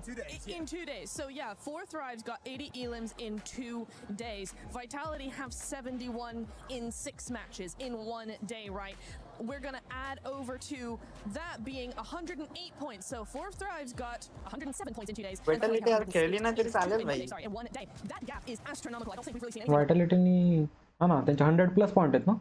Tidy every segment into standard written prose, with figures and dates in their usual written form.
In 2 days. So yeah, 4 Thrives got 80 elims in 2 days. Vitality have 71 in 6 matches in 1 day, right? We're gonna add over to that being 108 points. So 4 Thrives got 107 points in 2 days. Vitality are खेळली ना तरी चालेल भाई. Sorry, in 1 day. That gap is astronomical. I don't think we've really seen anything Vitality ni हा ना त्यांचे 100+ point आहेत ना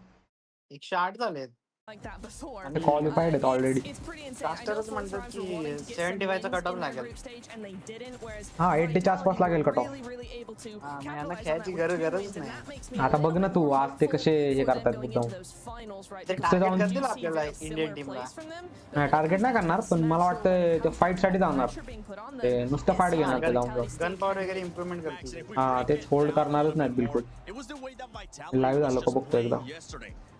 108 झालेत. like that before. आणि qualified आहेत already. It's pretty insane. I know Casterच 4 म्हणतात Thrives were की wanting to get 75 चा some cut off wins in that लागेल. group stage and they didn't, whereas हा 80 च्या आसपास लागेल cut off. really, really able to मग यांना capitalize on खेळायची that with 2 गरज wins, and नाही. that makes me आता बघ ना तू आज ते कसे हे करतात going मुद्दाम. into those finals, right? ते Because टार्गेट you करतील see आपल्याला very इंडियन similar टीमला. plays from them. नाही टार्गेट नाही करणार पण मला वाटतं ते फाईट साठी जाणार Pressure being put on ते them. नुसतं फाईट घेणार ते जाऊन गन पॉवर वगैरे इम्प्रूव्हमेंट करतील. हा तेच होल्ड करणारच नाहीत बिलकुल. लाईव्ह झालं का बघतो एकदा.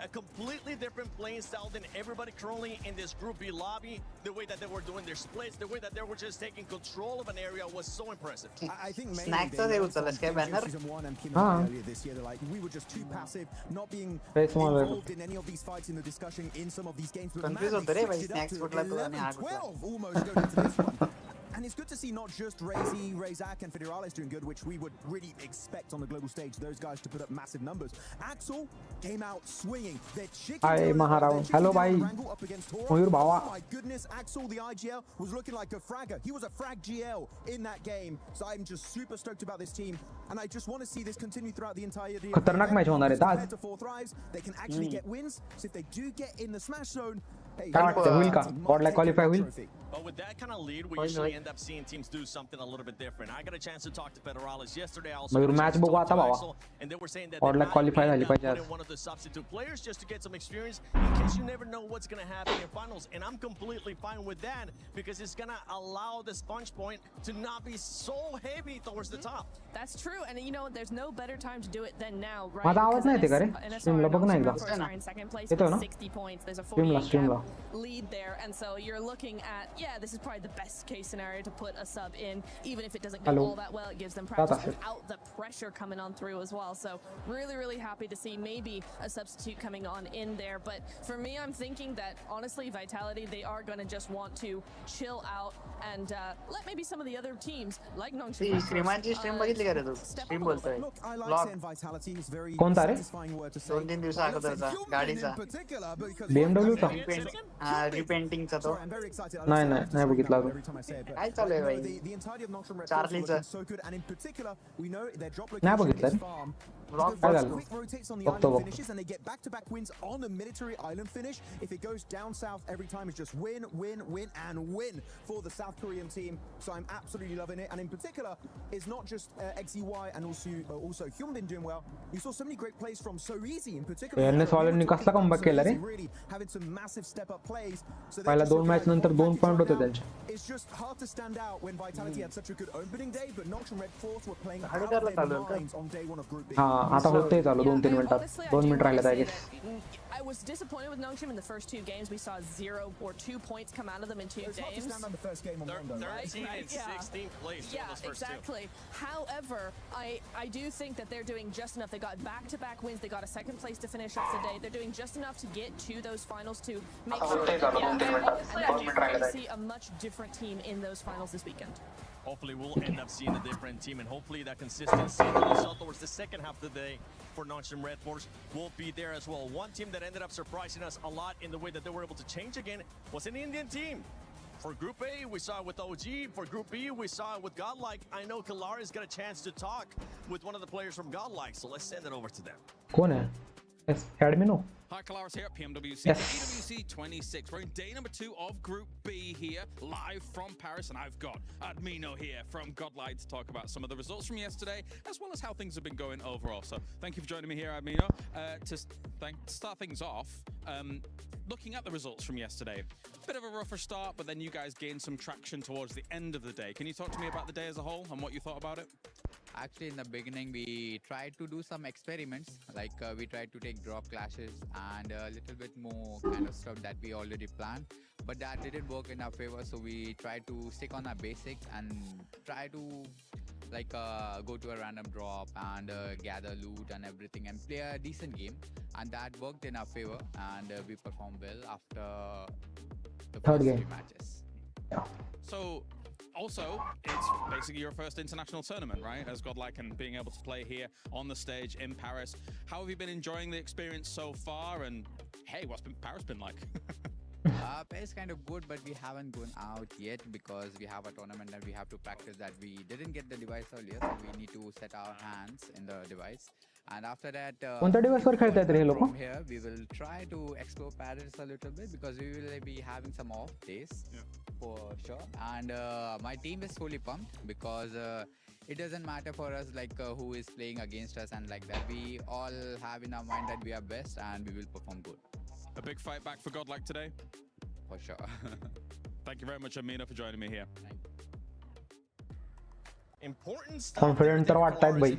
A completely different playing style than everybody currently in this Group B lobby. The way that they were doing their splits, the way that they were just taking control of an area was so impressive. I think Snacks are there, uchalas kya banner? Season 1 and Kim Ah. earlier this year, they're like, we were just too passive, not being Very small involved in any of these fights, in the discussion, in some of these games. But Confused man, होतो they रे भाई, switched it up Snacks to कुठला तुला आणि 11, हा कुठला. 12 almost going into this one. And it's good to see not just Razak and Federales doing good, which we would really expect on the global stage, those guys to put up massive numbers. Axel came out swinging. Their chicken Hi, dinner, Maharao. their chicken Hello, dinner bhai. wrangle up against Tora. Mayur bhava. Oh my goodness, Axel, the IGL, was looking like a fragger. He was a frag GL in that game. So I'm just super stoked about this team. And I just want to see this continue throughout the entire year. खतरनाक match होणार आहे आज. Compared to 4 Thrives, they can actually get wins. So if they do get in the smash zone, hey, काय वाटतं होईल का GodLike qualify होईल. But with that kind of lead, we usually end up seeing teams do something a little bit different. I got a chance to talk to Federales yesterday. I also Mayur got a match chance to बघू talk आता to Bhawa. Axel, and they were saying that GodLike they qualify might झाली end up पाहिजे putting आज. one of the substitute players just to get some experience in case you never know what's going to happen in finals. And I'm completely fine with that because it's going to allow the sponge point to not be so heavy towards the top. That's true, and you know there's no better time to do it than now, right? माझा आवाज नाही येते का रे? Streamला बघ ना एकदा. in second place येतोय with ना? 60 points. There's a Streamला 48 streamला. lead there, and so you're looking at, yeah, this is probably the best case scenario to put a sub in, even if it doesn't go Hello. all that well. It gives them That practice is it. without the pressure coming on through as well. So really, really happy to see maybe a substitute coming on in there. But for me, I'm thinking that honestly, Vitality, they are going to just want to chill out and let maybe some of the other teams like Nongshim. श्रीमानची stream बघितली का रे तू? Stream बोलतोय. Look, I like Vlog. saying Vitality is very कोणता रे? satisfying word to say. 2-3 दिवसा I don't say अगोदरचा human गाडीचा. in particular, because BMW चा? रिपेंटिंगचा तो. Sorry, I'm very excited. I नाही, love नाही, to नाही say बघितला that तो. every time I say it, but काय चालू आहे no, भाई? the entirety of Nongshim Red Charlie Force चा. looking so good, and in particular, we know their drop नाही location बघितलं is रे. farm. Vlog The बघाल. quick rotates on the बघतो, island बघतो. finishes, and they get back-to-back wins on the military island finish. If it goes down south every time, it's just win, win, win, and win for the South Korean team. So I'm absolutely loving it. And in particular, it's not just XEY and also Hyunbin doing well. You saw so many great plays from So Easy in particular. Fairness वाल्यांनी कसला comeback केला रे? Really having some massive step-up plays. So they're पहिला just 2 looking match like नंतर one 2 package point right होते now. त्यांचे. It's just hard to stand out when Vitality had such a good opening day, but Nongshim Red Force were playing How out did of that their look? minds on day 1 of Group B. हा आता होतंय चालू 2-3 मिनिटात. Honestly, I 2 do minute wanna राहिलेत say I guess. that I was disappointed with Nongshim in the first 2 games. We saw 0 or 2 points come out of them in 2 It's hard to games. stand on the first game on Mondo, right? 13 and Yeah. 16th place in Yeah, those first two. exactly. However, I do think that they're doing just enough. They got back-to-back wins. They got a second place to finish off the day. They're doing just enough to get to those finals to make sure that we see a much different team in those finals this weekend. Hopefully we'll end up seeing a different team, and hopefully that consistency that we saw towards the second half of the day for Nongshim Red Force will be there as well. One team that ended up surprising us a lot in the way that they were able to change again was an Indian team. For Group A, we saw it with OG. For Group B, we saw it with GodLike. I know Kalari's got a chance to talk with one of the players from GodLike, so let's send it over to them. कोण आहे? Yes, Admino. Hi, Kalaris here at PMWC Yes. WC 26. We're in day number 2 of Group B here, live from Paris, and I've got Admino here from GodLike to talk about some of the results from yesterday, as well as how things have been going overall. So thank you for joining me here, Admino. To start things off, looking at the results from yesterday, bit of a rougher start, but then you guys gained some traction towards the end of the day. Can you talk to me about the day as a whole and what you thought about it? Actually, in the beginning, we tried to do some experiments, like we tried to take drop clashes and a little bit more kind of stuff that we already planned, but that didn't work in our favor, so we tried to stick on our basics and try to like go to a random drop and gather loot and everything and play a decent game, and that worked in our favor, and we performed well after the Third first game. 3 matches. Yeah. So Also, it's basically your first international tournament, right? As GodLike and being able to play here on the stage in Paris. How have you been enjoying the experience so far? And hey, what's Paris been like? Paris kind of good, but we haven't gone out yet because we have a tournament and we have to practice that. We didn't get the device earlier, so we need to set our hands in the device. And after that, कोणत्या डिव्हाइसवर खेळतायत रे हे लोक? from here we will try to explore Paris a little bit because we will be having some off days for sure. And my team is fully pumped because it doesn't matter for us like who is playing against us and like that. We all have in our mind that we are best and we will perform good. A big fight back for GodLike today? For sure. Thank you very much, Amino, for joining me here. Important stuff. Confident तर वाटतायत भाई.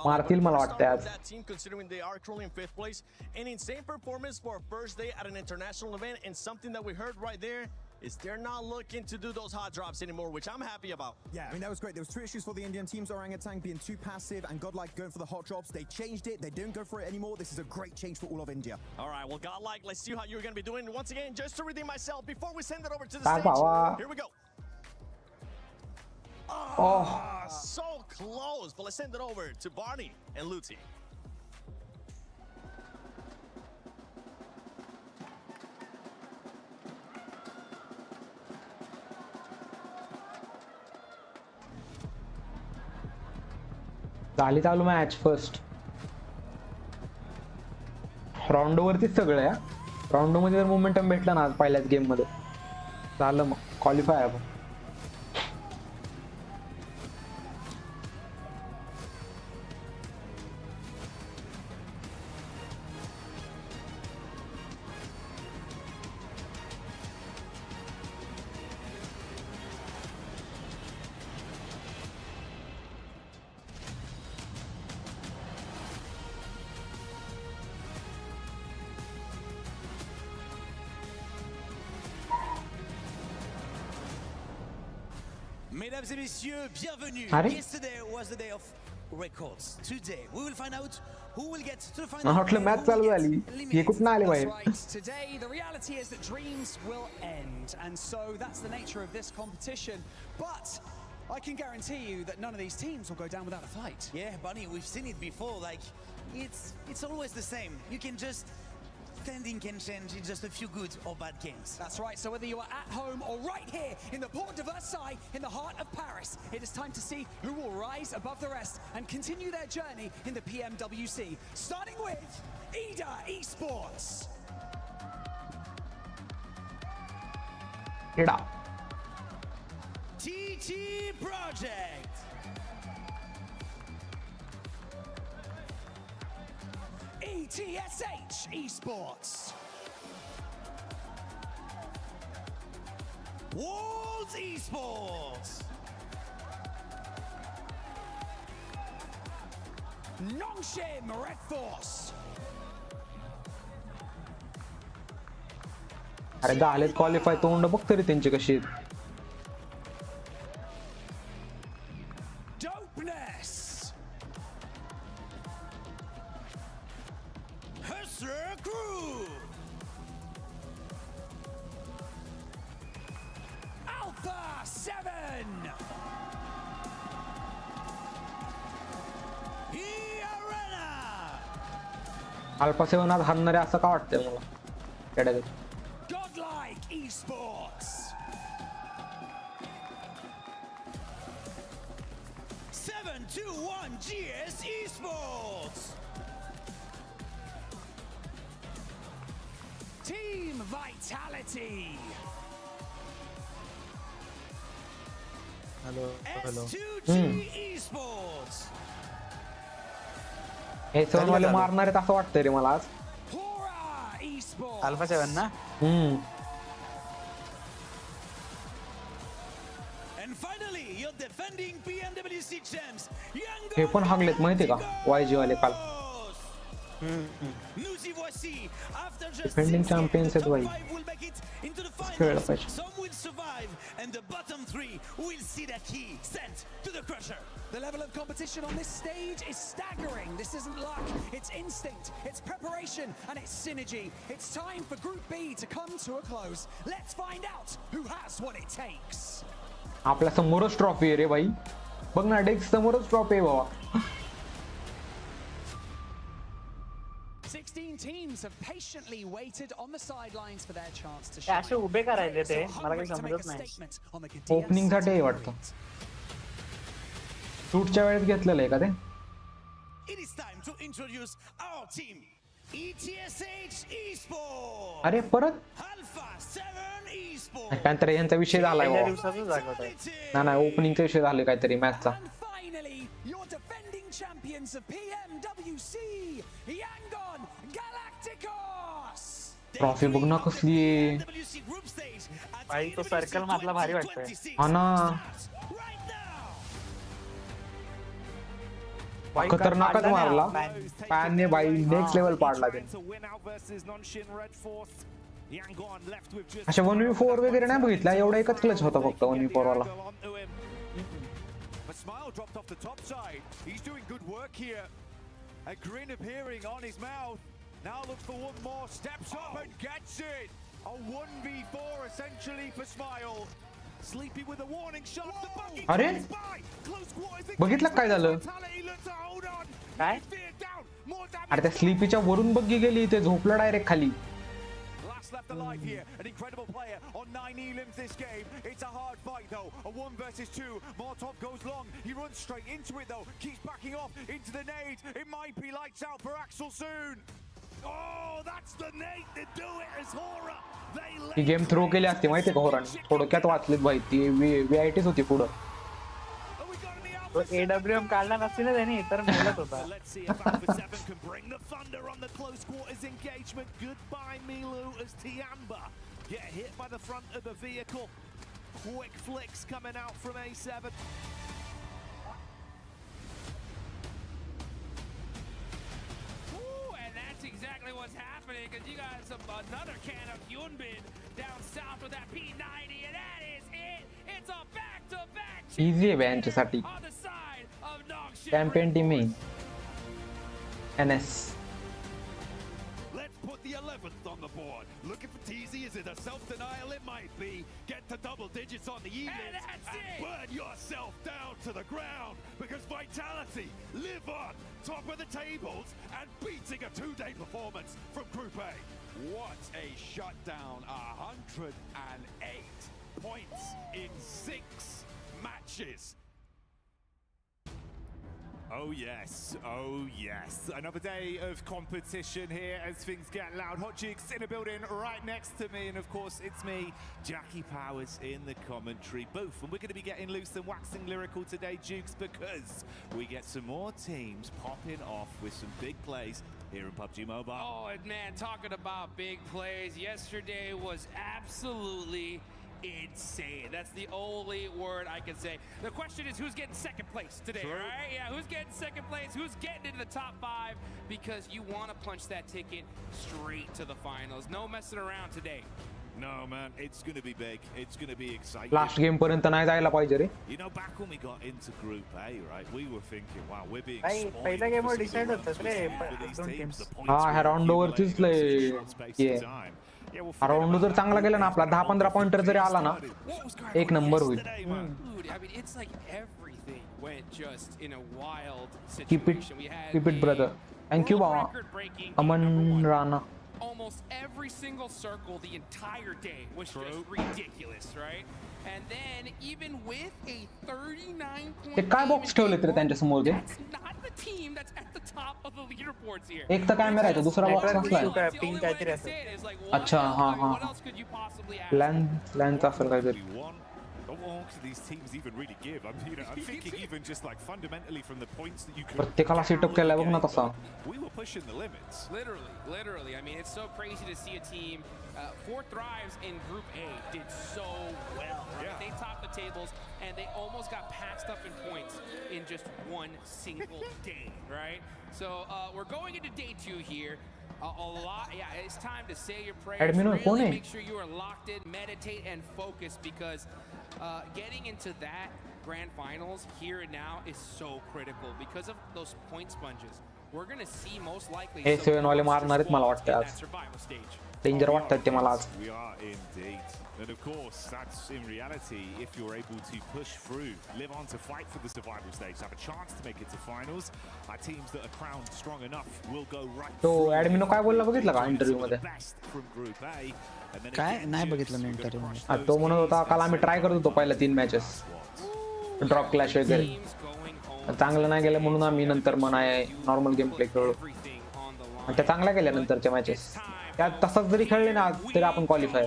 मारतील मला वाटतंय आज. That team, considering they are currently in 5th place, an insane performance for a first day at an international event, and something that we heard right there is they're not looking to do those hot drops anymore, which I'm happy about. Yeah, I mean, that was great. There was 2 issues for the Indian teams, Orangutan being too passive and GodLike going for the hot drops. They changed it. They don't go for it anymore. This is a great change for all of India. All right, well, GodLike, let's see how you're going to be doing. Once again, just to redeem myself, before we send it over to the Tak stage, bawa. here we go. Oh. So close, but let's send it over to Barney and Luti. झाली चालू match first round वरतीच सगळं आहे. Round मध्ये जर momentum भेटलं ना आज पहिल्याच गेम मध्ये झालं मग क्वालिफाय आपण. Mesdames et messieurs, bienvenue. Allez. Yesterday was the day of records. Today we will find out who will get to the final. मला वाटलं मॅच चालू झाली. हे कुठं आले बाहेर? Today, the reality is that dreams will end, and so that's the nature of this competition. But I can guarantee you that none of these teams will go down without a fight. Yeah, Bunny, we've seen it before. Like, it's always the same. You can just standing can change in just a few good or bad games. That's right. So whether you are at home or right here in the Port de Versailles, in the heart of Paris, it is time to see who will rise above the rest and continue their journey in the PMWC. Starting with Ida Esports. Ida. TT Project. ETSH Esports. World Esports. Nongshim Red Force. अरे झालेत qualify. तोंड बघ तरी त्यांची कशी आहेत. Dopeness. Crew. Alpha 7. Arena. Alpha 7 आज हारणारे असं का वाटतंय मला. केडागत. GodLike Esports. 721 GS Esports. Team Vitality. Hello. S2G Esports. हे सण वाले मारणार आहेत असं वाटतंय रे मला आज. Hora Esports. Alpha 7 ना? And finally, your defending PMWC champs. हे पण हागलेत माहितीये का YG वाले काल. Nous y voici. After just Defending champions the top भाई. 5 will make it into the खेळलं finals. पाहिजे. Some will survive, and the bottom 3 will see their key sent to the crusher. The level of competition on this stage is staggering. This isn't luck, it's instinct, it's preparation, and it's synergy. It's time for Group B to come to a close. Let's find out who has what it takes. आपल्या समोरच trophy आहे रे भाई, बघ ना desk समोरच trophy आहे बाबा. 16 teams have patiently waited on the sidelines for their chance to ते shine. असे उभे करायले ते, So मला काही hungry to make a समजत नाही. statement on the Gdynia opening साठी आहे वाटतं. शूटच्या वेळेस घेतलेलं आहे का ते? It is time to introduce our team, ETSH Esports. अरे परत Alpha 7 Esports. काहीतरी यांचा विषय झालाय पहिल्या बाबा. दिवसातच दाखवत आहे. नाही ओपनिंगचा विषय झाले काहीतरी मॅचचा. And finally, your defending champions of PMWC, Yangon Galacticos. Trophy बघ ना कसली आहे. PMWC group stage at भाई तो सर्कल मधला भारी वाटतोय. 2026. हा ना, Right now. भाई खतरनाकच काढला नाही मारला हा fan. पॅनने भाई नेक्स्ट लेवल पाडला ते. अशा 1v4 वगैरे नाही बघितला, एवढा एकच क्लच होता फक्त 1v4 वाला. But Smile dropped off the top side. He's doing good work here. A grin appearing on his mouth. Now looks for one more, steps up and gets it. A 1v4 essentially for Smile. Sleepy with a warning shot. The buggy अरे goes by. Close quarters. बघितलं काय झालं? Vitality looks to hold on. काय? Fear down. More damage. अरे त्या स्लीपीच्या वरून बग्गी गेली, ते झोपलं डायरेक्ट खाली. Last left alive here, an incredible player on 9 elims this game. It's a hard fight though, a 1 versus 2. Molotov goes long, he runs straight into it though, keeps backing off into the nade. It might be lights out for Axel soon. Oh, that's the nade to do it as Hora. ही game throw केली असते माहितीये का होराने, थोडक्यात वाचलीत भाई, ती VITच होती पुढं. तो AWM काढला नसती ना त्याने, तर मिळत होता. Let's see if Alpha 7 can bring the thunder on the close quarters engagement. Goodbye Milu as Tiamba get hit by the front of the vehicle. Quick flicks coming out from A7. And that's exactly what's happening, because you got another can of Yunbin down south with that P90, and that is it. It's a back-to-back easy आहे यांच्यासाठी. on the side of Noxian. Champion team आहे NS. Let's put the 11th on the board. Looking for TZ, is it a self-denial? It might be. Get to double digits on the evenings that's and it. burn yourself down to the ground, because Vitality live on top of the tables and beating a 2-day performance from Group A. What a shutdown. 108 points in 6 matches. Oh yes, oh yes. Another day of competition here as things get loud. Hot Jukes in a building right next to me, and of course it's me, Jackie Powers, in the commentary booth. And we're going to be getting loose and waxing lyrical today, Jukes, because we get some more teams popping off with some big plays here in PUBG Mobile. Oh, and man, talking about big plays, yesterday was absolutely insane. That's the only word I can say. The question is, who's getting second place today, right? Yeah, who's getting second place? Who's getting into the top 5? Because you want to punch that ticket straight to the finals. No messing around today. No, man, it's going to be big. It's going to be exciting. Last game पर्यंत नाही जायला पाहिजे रे. You know, back when we got into Group A, right, we were thinking, wow, we're being भाई पहिल्या गेमवर decide होतं रे दोन टीम्स. हा ह्या राऊंड वरतीच लय ये. हा राऊंड जर चांगला गेला ना आपला 10-15 पॉइंटर जरी आला ना, एक नंबर होईल. Dude, I mean, it's like everything went just in a wild Keep situation. it brother. Thank you Baba. Record-breaking Aman Rana. almost every single circle the entire day was just ridiculous, right? And then even with a 39 ते point काय box ठेवले तरी त्यांच्या समोर ते? that's not the team that's at the top of the leaderboards here. एक तर camera आहे तो, दुसरा box नसलाय. That's the only way to say it is like, what अच्छा, else? हा, I mean, हा. what else could you possibly ask? लॅनचा असेल काहीतरी. What can these teams even really give? I'm thinking even just like fundamentally from the points that you could. प्रत्येकाला setup केलाय बघ ना तसा. We were pushing the limits. Literally. I mean, it's so crazy to see a team. 4 Thrives in Group A did so well. Right? Yeah. They topped the tables, and they almost got passed up in points in just one single day, right? So we're going into day 2 here. A lot, yeah, it's time to say your prayers. Admin Really make sure you are locked in, meditate, and focus, because getting into that grand finals here and now is so critical because of those point sponges. we're going to see most likely A7 वाले मारणार आहेत मला वाटतं आज. Danger वाटतात ते मला आज. We are indeed. And of course, that's in reality, if you're able to push through, live on to fight for the survival stage, have a chance to make it to finals. Our teams that are crowned strong enough will go right. तो ऍडमिनो काय बोलला बघितलं का interview मध्ये? काय नाही बघितलं मी interview मध्ये. तो म्हणत होता काल आम्ही ट्राय करत होतो पहिल्या 3 मॅचेस ड्रॉप क्लॅश वगैरे, चांगलं नाही गेलं म्हणून आम्ही नंतर म्हणाय नॉर्मल गेम प्ले खेळलो. त्या चांगल्या गेल्या नंतरच्या मॅचेस. त्यात तसंच जरी खेळले ना तरी आपण qualify.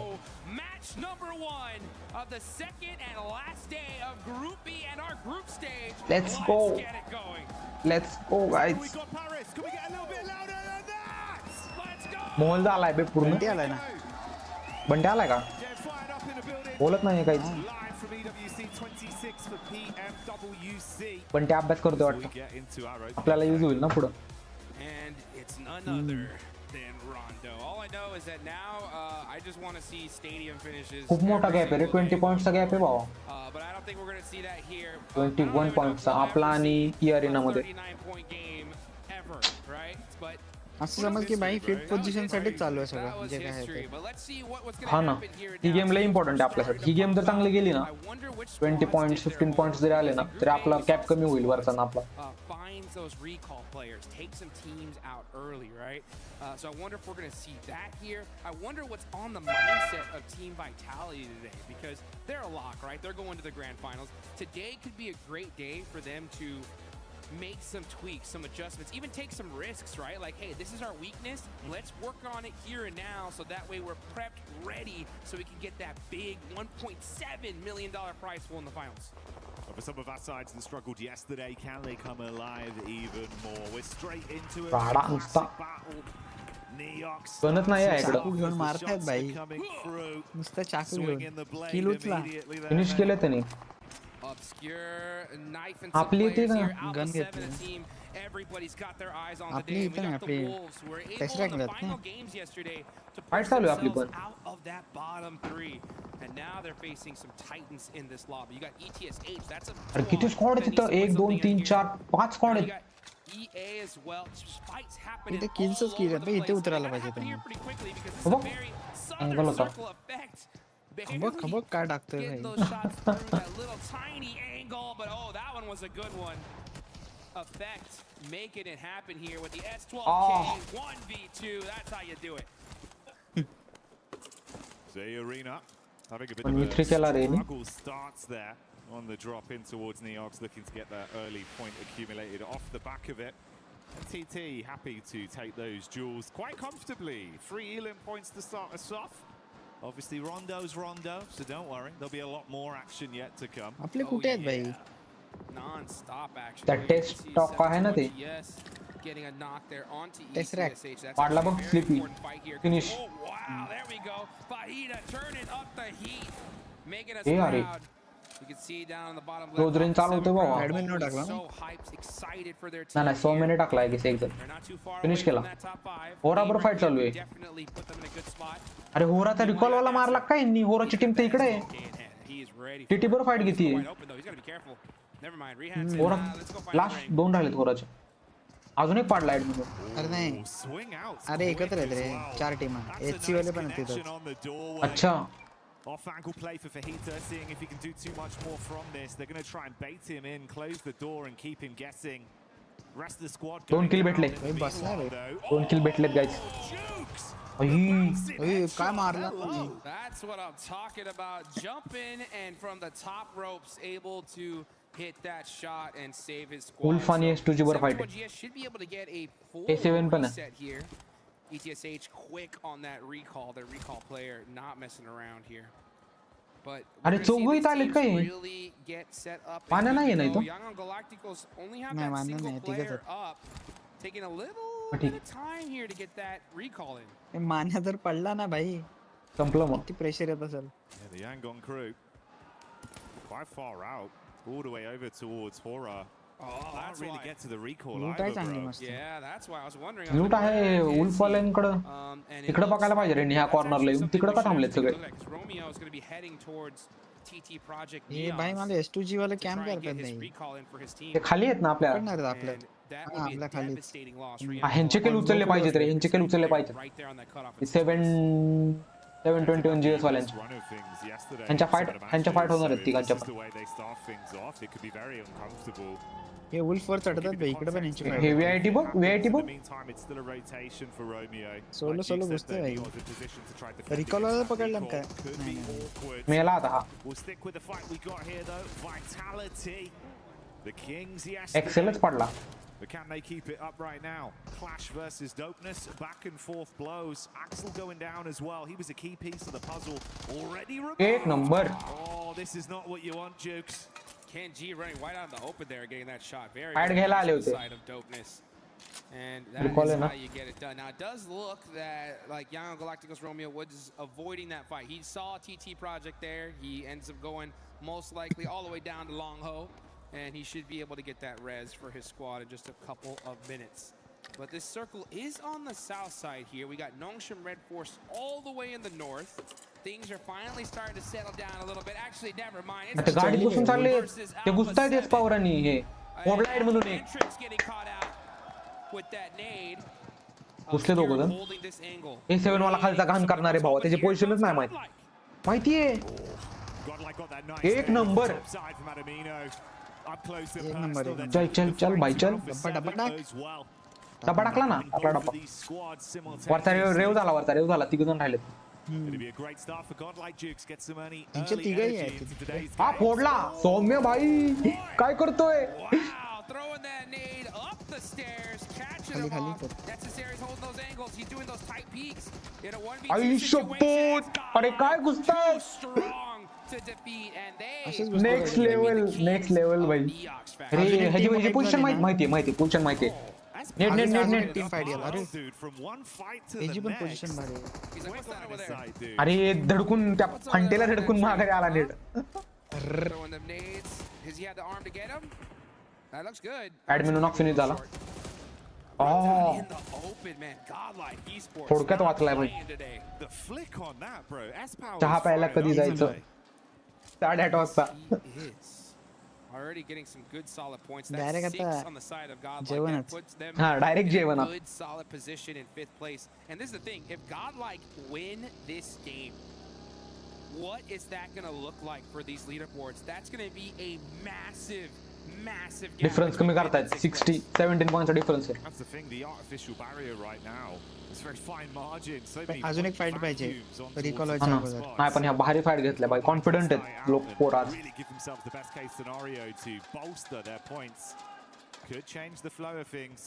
number 1 of the second and last day of Group B and our group stage. Let's go. Get it going. Let's go guys. We got Paris. Can we get a little bit louder than that? Let's go. मोहल आलाय बे पूर्ण. बंटी आलाय ना. बंटी आलाय का? बोलत नाही काहीच. Live from EWC 26 for PMWC. Bunty अभ्यास करतोय वाटतं. आपल्याला यूज होईल ना पुढं. And it's none other than Rondo. All I know is that now I just want to see stadium finishes. खूप मोठा गॅप आहे रे. 20 पॉइंट्सचा गॅप आहे भाऊ. But I don't think we're going to see that here. 21 पॉइंट्सचा आपला आणि ई Arena मध्ये. 39-point game ever, right? But असं समज की भाई 5th पोझिशन साठी चालू आहे सगळं जे काय आहे ते. हा ना, ही गेम लय इम्पॉर्टंट आहे आपल्यासाठी. ही गेम जर चांगली गेली ना 20 पॉइंट्स 15 पॉइंट्स जरी आले ना तरी आपला कॅप कमी होईल वरचा ना आपला. finds those recall players, takes some teams out early, right? So I wonder if we're going to see that here. I wonder what's on the mindset of Team Vitality today, because they're a lock, right? They're going to the grand finals. Today could be a great day for them to make some tweaks, some adjustments, even take some risks, right? Like, hey, this is our weakness. Let's work on it here and now, so that way we're prepped, ready, so we can get that big $1.7 million prize pool in the finals. For some of our sides that struggled yesterday, can they come alive even more? We're straight into a battle. Neox. बनत नाही आहे इकडं. चाकू घेऊन मारतायत भाई. नुसतं चाकू घेऊन. किल उचला. फिनिश केलं त्याने. Obscure knife and आपली इथे ना गन घेतली. Everybody's got their eyes on the आपली day. इथे ना आपली टेस्ट रॅक yesterday to फाइट चालू आहे आपली पण. out of that bottom 3. And now they're facing some titans in this lobby. You got ETSH, that's a अरे किती स्क्वॉड आहेत तिथं? 1 2 3 4 5 स्क्वॉड आहेत. EA as well. Fights happening. इथे किल्सच केले बे. इथे उतरायला पाहिजे त्यांनी. बघ अँगल होता. खबक काय टाकतोय भाई. That little tiny angle, but oh, that one was a good one. Effect making it happen here with the S12K 1v2. That's how you do it. The arena having a bit of a struggle starts there on the drop in towards Neox, looking to get that early point accumulated off the back of it. And TT happy to take those duels quite comfortably. 3 elim points to start us off. Obviously Rondo's Rondo, so don't worry, there'll be a lot more action yet to come. आपले कुठे आहेत भाई? Non-stop action. त्या test talk आहे ना ते. Getting a knock there onto ETSH. पाडला बघ स्लिपी. Finish. Oh wow, there we go. Fahida turning up the heat, making us proud. You can see down on the bottom left. रोज range चालू होते बाबा. Redmi Note टाकला. So hyped, excited for their team. नाही नाही 100 minute टाकला आहे की एकदम. फिनिश केला. होरा बरोबर फाइट चालू आहे. Definitely put them in a good spot. अरे होराचा रिकॉल वाला मारला काय यांनी? होराची टीम तर इकडे आहे. टीटी बरोबर फाइट घेतीये. होरा लास्ट 2 राहिलेत होराचे. अजून एक पाडला ऍडमिन. अरे नाही. अरे एकत्र आहेत रे 4 टीमा. एचसी वाले पण आहेत तिथं. अच्छा. Off ankle play for Fajita, seeing if he can do too much more from this. They're going to try and bait him in, close the door and keep him guessing. Rest of the squad. 2 kill भेटले. 2 kill भेटलेत guys. काय मारला? That's what I'm talking about. Jumping and from the top ropes able to hit that shot and save his squad. Full funny S2G were fight. Should be able to get a full A7 पण set here. ETSH quick on that recall. The recall player not messing around here. But अरे चौघही आलेत काय? really get set up. मान्य नाही आहे ना इथं? Young Galacticos only have नाही that मान्य single नाही player तिघच up. Taking a little bit of time here to get that recall in. हे मान्य जर पडला ना भाई संपलं मग. किती प्रेशर येत असेल. Yeah, the Yangon crew quite far out, all the way over towards Hora. Can't really get to the recall either, bro. Yeah, that's why I was wondering. लूट आहे उल्फ वाल्यांकडं. इकडं बघायला पाहिजे रे ह्या कॉर्नरला येऊन. तिकडं का थांबलेत सगळे? Romeo is going to be heading towards TT Project. हे भाई मला S2G वाले कॅम्प करतात नाही. ते खाली आहेत ना आपल्या. करणार आपल्या. That would be a devastating loss for ह्यांचे केल उचलले पाहिजेत रे ह्यांचे केल उचलले पाहिजेत 721 GS वाल्यांचे ह्यांच्या फाईट होणार आहेत तिघांच्या पण हे वुल्फ वर चढतात बे इकडे पण यांची हे व्हीआयटी बघ सोलो सोलो घुसते भाई रिकॉल वाला पकडला काय मेला आता हा एक्सेलच पडला. But can they keep it up right now? Clash versus dopeness, back and forth blows. Axel going down as well. He was a key piece of the puzzle. Already removed. एक number. Oh, this is not what you want, Jukes. Ken G running wide out in the open there, getting that shot. Very Side घ्यायला आले होते. side of dopeness. And that is how you get it done. Now it does look that like Young Galacticos Romeo was avoiding that fight. He saw TT Project there. He ends up going most likely all the way down to Long Ho. And he should be able to get that res for his squad in just a couple of minutes. But this circle is on the south side here. We got Nongshim Red Force all the way in the north. Things are finally starting to settle down a little bit. Actually, never mind. It's गाडी घुसून चालले ते घुसतायत S पावरांनी हे फोडलाय म्हणून एक getting caught out with that nade. घुसले दोघं जण A7 वाला खालचा घाण करणारे भाऊ त्याची पोझिशनच नाही माहितीये एक नंबर चल चल चल भाई चल डब्बा टाकला ना आपला डब्बा वरचा रेव झाला तिघ जण राहिलेत हा फोडला सौम्य भाई काय करतोय आई शपथ अरे काय घुसताय नेक्स्ट लेवल भाई अरे ह्याची पोझिशन माहिती पोझिशन माहिती नेट टीम फाइट गेला अरे ह्याची पण पोझिशन भारी अरे धडकून त्या फंटेला धडकून मागे आला नेट ऍडमिन नॉक फिनिश झाला थोडक्यात वाचलाय भाई चहा प्यायला कधी जायचं 8:30 वाजता already getting some good solid points. That's 6 on the side of GodLike. That puts them direct in a good solid position in 5th place. And this is the thing, if GodLike win this game, what is that going to look like for these leaderboards? That's going to be a massive difference कमी करतायत 17 points difference आहे. That's the thing, the artificial barrier right now. It's very fine margin. So many अजून एक fight पाहिजे recall नाही पण ह्या भारी फाइट घेतल्या बाई कॉन्फिडंट आहेत लोक पोर आज really give themselves the best case scenario to bolster their points. Could change the flow of things.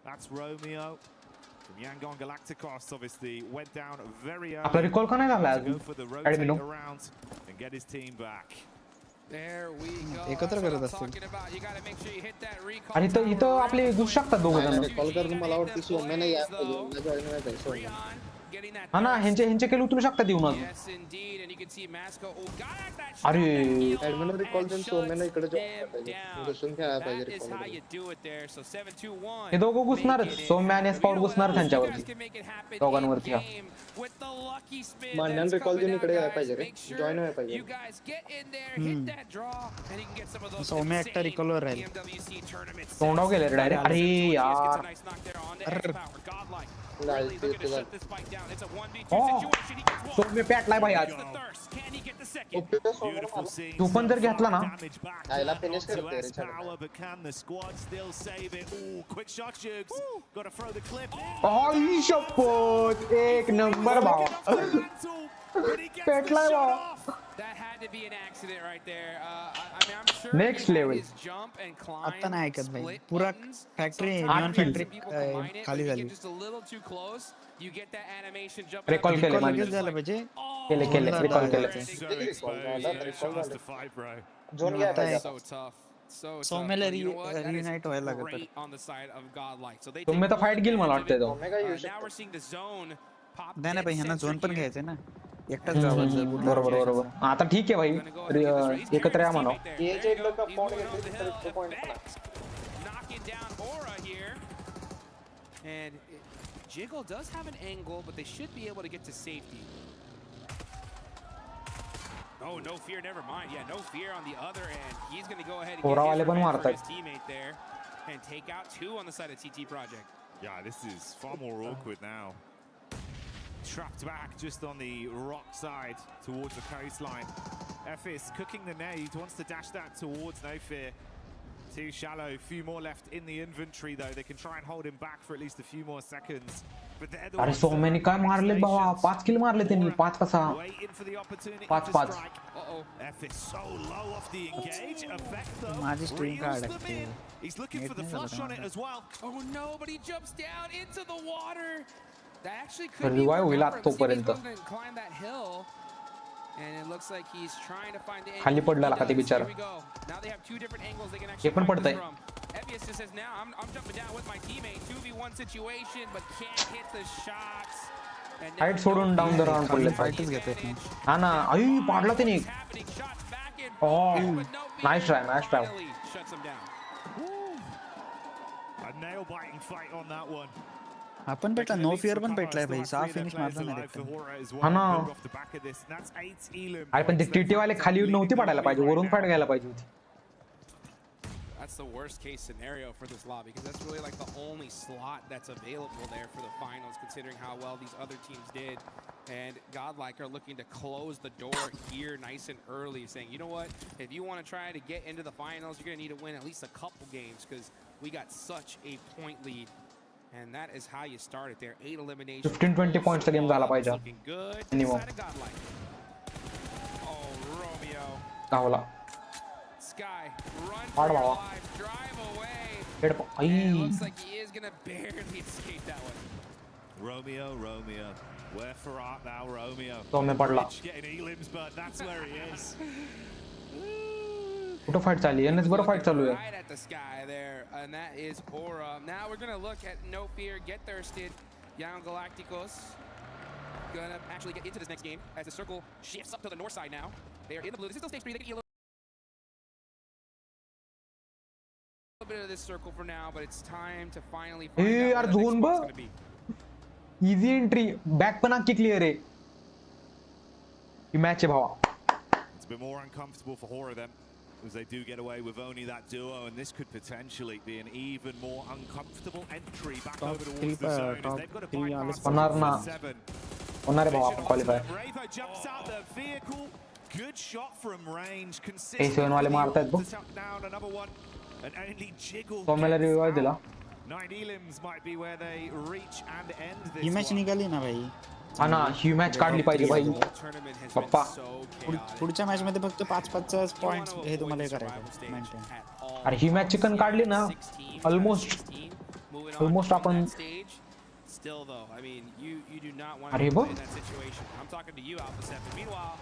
That's Romeo from Yangon Galacticos obviously went down very early. आपला recall का नाही झाला अजून ऍडमिनो and get his team back. एकत्र करत असतील आणि इथं आपले घुसू शकतात दोघं जण कॉल कर मला वाटतं सोम्या नाही हा ना ह्यांचे केले उतरू शकतात येऊन अजून अरे ऍडमिन रिकॉल देऊन सोम्याला इकडे घुसून खेळायला पाहिजे हे दोघं घुसणारच सौम्या आणि स्पाउट घुसणार त्यांच्यावरती दोघांवरती मान्यान रिकॉल देऊन इकडे यायला पाहिजे रे जॉईन व्हायला पाहिजे सौम्या एकटा रिकॉल वर राहील तोंडाव गेले रे डायरेक्ट अरे यार सौम्य पॅटलाय भाई आज तू पण जर घेतला ना आयला फिनिश करते रे आई शपथ एक नंबर भाव पेटलाय भाव नेक्स्ट लेवल आता नाही ऐकत भाई पुरा फॅक्टरी निऑन फॅक्टरी खाली झाली रिकॉल केले लगेच झालं पाहिजे केले रिकॉल केले झोन घ्या पाहिजे सौम्याला रियुनाइट व्हायला लागत तुम्ही तर फाईट गेल मला वाटतंय तो नाही भाई ह्यांना झोन पण घ्यायचंय ना एकटाच जावायचं बरोबर आता ठीक आहे भाई एकत्र या म्हणा And Jiggle does have an angle, but they should be able to get to safety. Oh, no fear, never mind. Yeah, no fear on the other end. He's going to go ahead and get his teammate there. and take out 2 on the side of TT Project. Yeah, this is far more awkward now. Trapped back just on the rock side towards the coastline. Efis cooking the nade, wants to dash that towards No Fear. Too shallow, few more left in the inventory though. They can try and hold him back for at least a few more seconds. But they're the अरे 100 मैंने काय मारले बाबा 5 किल मारले त्यांनी 5 का 6 5 Efis so low off the engage effect though. माझी stream का अडकते. He's looking for the flush on it as well. Oh no, but he jumps down into the water. That actually could be revive होईल enough for him. तोपर्यंत He's gonna climb that hill. And it looks like he's trying to find the खाली पडला का ते बिचारा. Here we go. Now they have 2 different angles they can हे actually पण find पडतंय. this from. Evius just says now I'm jumping down with my teammate. 2v1 situation, but can't hit the shots. Height सोडून down the round पडले फाइटच घेतात ना. हा ना आई पाडला त्याने nice try Shuts him down. A nail biting fight on that one. आपण भेटला नो फिअर पण भेटलाय भाई 6 फिनिश मारला ना रे. हा ना अरे पण ते टीटी वाले खाली नव्हती पडायला पाहिजे वरून फाइट घ्यायला पाहिजे होती. That's the worst case scenario for this lobby because that's really like the only slot that's available there for the finals considering how well these other teams did. And GodLike are looking to close the door here nice and early saying, you know what, if you want to try to get into the finals, you're going to need to win at least a couple games because we got such a point lead. And that is how you start it there. 8 eliminations. 15-20 points चा game झाला पाहिजे. Looking good. Minimum. Oh, Romeo. गावला. Sky, run for your Baba. life, drive away. Head And it looks like he is gonna barely escape that one. Romeo, where for art thou, Romeo? तो मैं पडला. Getting elims, but that's where he is. कुठं fight चालली आहे? बरं fight चालू आहे. Right at the sky there, and that is Aura. Now we're gonna look at No Fear, Get Thirsted, Young Galacticos. Gonna actually get into this next game as the circle shifts up to the north side now. They are in the blue. This is still stage 3. They can eat a little bit of this circle for now, but it's time to finally find out यार where the zone next बघ. spot's gonna be. Easy entry back पण आखी clear आहे. ही match आहे भावा. It's a bit more uncomfortable for Hora then, as they do get away with only that duo, and this could potentially be an even more uncomfortable entry back over towards the zone. As they've got to bypass होणार 7. होणार आहे भावा आपण qualifier. Bravo jumps out the vehicle. Good shot from range. A7 वाले मारतायत बघ. Down another one, and only Jiggle. तो मला revive दिला. 9 elims might be where they reach and end this. He match निघाली ना भाई. हा ना ही मॅच काढली पाहिजे भाई. पप्पा पुढच्या मॅच मध्ये फक्त 5-5 पॉइंट्स हे तुम्हाला करायचं मेंटेन. अरे ही मॅच चिकन काढली ना ऑलमोस्ट आपण Still though, I mean, you do not want अरे to बघ be in that situation. I'm talking to you, Alpha 7. Meanwhile,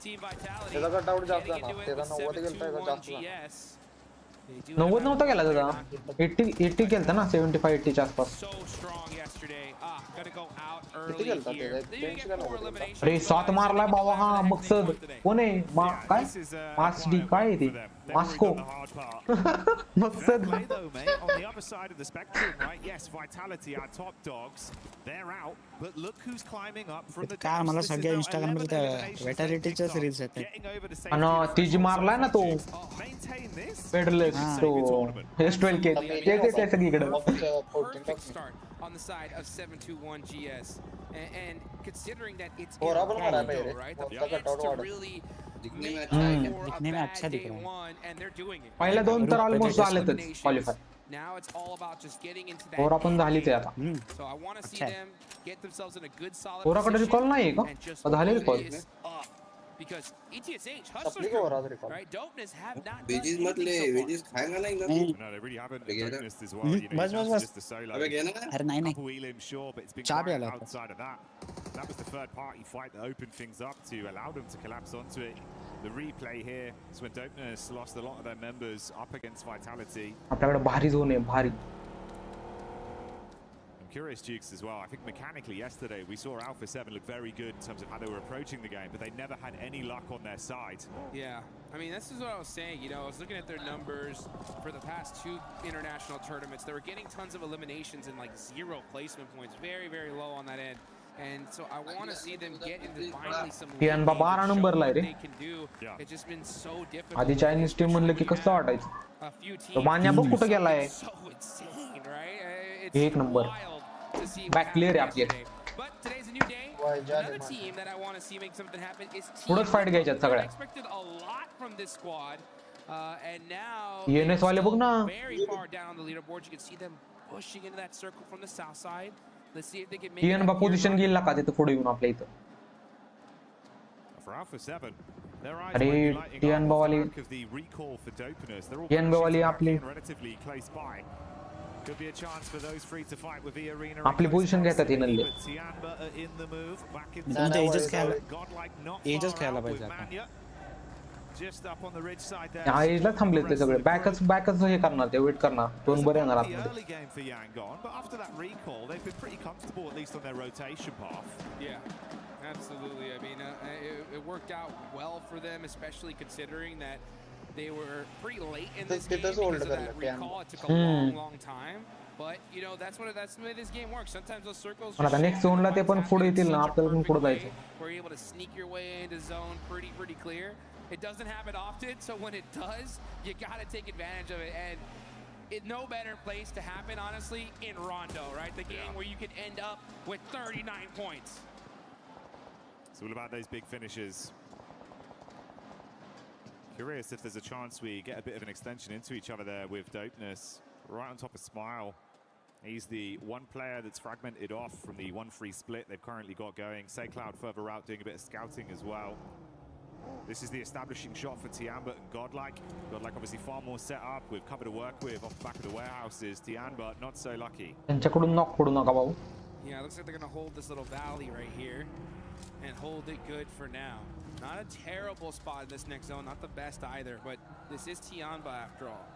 Team Vitality त्याचा कट आउट जास्त getting झाला. into it त्याचा with 90 गेलता का 7-2-1 जास्त झाला. GS. 90 नव्हता गेला त्याचा 80 केलता ना 75-80 च्या आसपास. So strong yesterday. Gonna go out किती early गेलता here. त्याचा? Then you बेंच get का 4 नव्हता? eliminations. अरे 7 मारलाय बाबा हा मकसद कोण आहे काय मास्डी काय आहे ती मास्को मकसद. Play though, mate. On the other side of the spectrum, right? Yes, Vitality are top dogs. They're out, but look who's climbing up from the काय मला सगळ्या इंस्टाग्राम वर त्या वेटॅलिटीच्या सीरीज येतात. आणि ती जी मारलाय ना तो पेडलेस तो S12 के ते सगळीकडे. Perfect start on the side of 7-2-1 GS. And considering that it's in बराबर मारा Orlando, मेरे. right? The उसका plans कट आउट to वाला. really दिखने में make अच्छा है. for a दिखने में bad अच्छा दिख day रहा है. one, and they're doing it. पहिल्या 2 तर ऑलमोस्ट झालेतच qualify. Now it's all about just getting into that. Aura पण झाली ते आता. So I want to see them get themselves in a good solid ओराकडे रिकॉल नाही का and just झाले recall. focus up. Because ETSH सप्ली को हो रहा था recall. right? Dopeness have not done veggies मत ले anything so far. वेजीज खाएगा ना एकदम. No, they really haven't. Dopeness as well. You know, बस that's बस just the solo. अबे गया ना. अरे नहीं नहीं Couple elims, sure, but it's been चाबी quiet आला था. outside of that. That was the third party fight that opened things up to allow them to collapse onto it. The replay here is when Dopeness lost a lot of their members up against Vitality. आपल्याकडे भारी zone आहे भारी. I'm curious, Jukes, as well. I think mechanically yesterday we saw Alpha 7 look very good in terms of how they were approaching the game, but they never had any luck on their side. Yeah, I mean, this is what I was saying. You know, I was looking at their numbers for the past 2 international tournaments. They were getting tons of eliminations and like 0 placement points. Very, very low on that end. And so I want to see them get into finally some Tian lead Baba games and show नंबरला आहे what रे. they can do. It's just been so difficult. आधी Chinese team म्हणलं की कसं वाटायचं. A few तो teams मान्या बघ कुठं गेलाय. so insane, right? It's एक number. wild to see back clear आहे आपली. But today's a new day. Another team that I want to see make something happen is पुढेच फाईट घ्यायच्यात सगळ्या. expected a lot from this squad. And now ENS वाले बघ ना. very far down the leaderboard. You can see them pushing into that circle from the south side. Let's see if they can make TN बा position गेला का तिथं पुढे येऊन आपल्या इथं. अरे टीएन बा वाली आपली आपली पोझिशन घेतात हे नल्ले. एजच खेळायला पाहिजे आता. हा एजला थांबले ते सगळे. बॅकच हे करणार ते वेट करणार. दोन बरे येणार आतमध्ये. Absolutely. I mean, it worked out well for them, especially considering that they were pretty late in this game because of that recall. It took a long time. But you know, that's the way this game works. Sometimes those circles. आता next झोनला ते पण पुढे येतील ना, आपल्याला पण पुढे जायचं. We're able to sneak your way into zone pretty clear. It doesn't happen often, so when it does, you got to take advantage of it. And no better place to happen, honestly, in Rondo, right? The game where you can end up with 39 points. It's all about those big finishes. Curious if there's a chance we get a bit of an extension into each other there with Dopeness right on top of Smile. He's the one player that's fragmented off from the 1-3 split they've currently got going. SoCloud further out doing a bit of scouting as well. This is the establishing shot for Tianba and GodLike. GodLike obviously far more set up with cover to work with off the back of the warehouses. Tianba not so lucky. त्यांच्याकडून knock पडू नका भाऊ. Yeah, it looks like they're going to hold this little valley right here and hold it good for now. Not a terrible spot in this next zone, not the best either, but this is Tianba after all.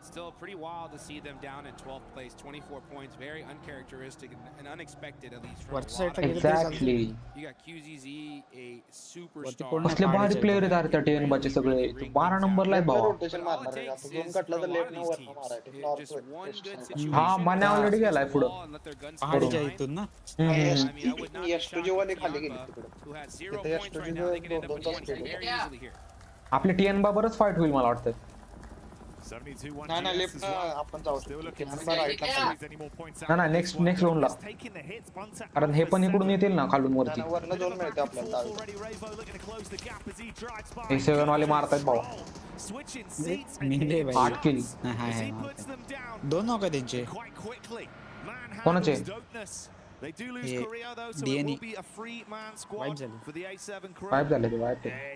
Still pretty wild to see them down in 12th place, 24 points, very uncharacteristic and unexpected at least from a lot of Exactly. You got QZZ, a superstar. कसले भारी player आहेत अरे त्या TN बाचे सगळे. 12 नंबरला आहे भाऊ. हा मान्या ऑलरेडी गेलाय पुढं. पहाडीच्या इथून ना. आपले टीएन बा बरच फाईट होईल मला वाटतं. ना नेक्स्ट झोनला. कारण हे पण इकडून येतील ना खालून वरती. हे 7 वाले मारतायत भाऊ. 8 किल. 2 नॉक आहे त्यांचे. कोणाचे? They do lose Korea though, so it will be a three-man squad for the A7 crew. Yeah,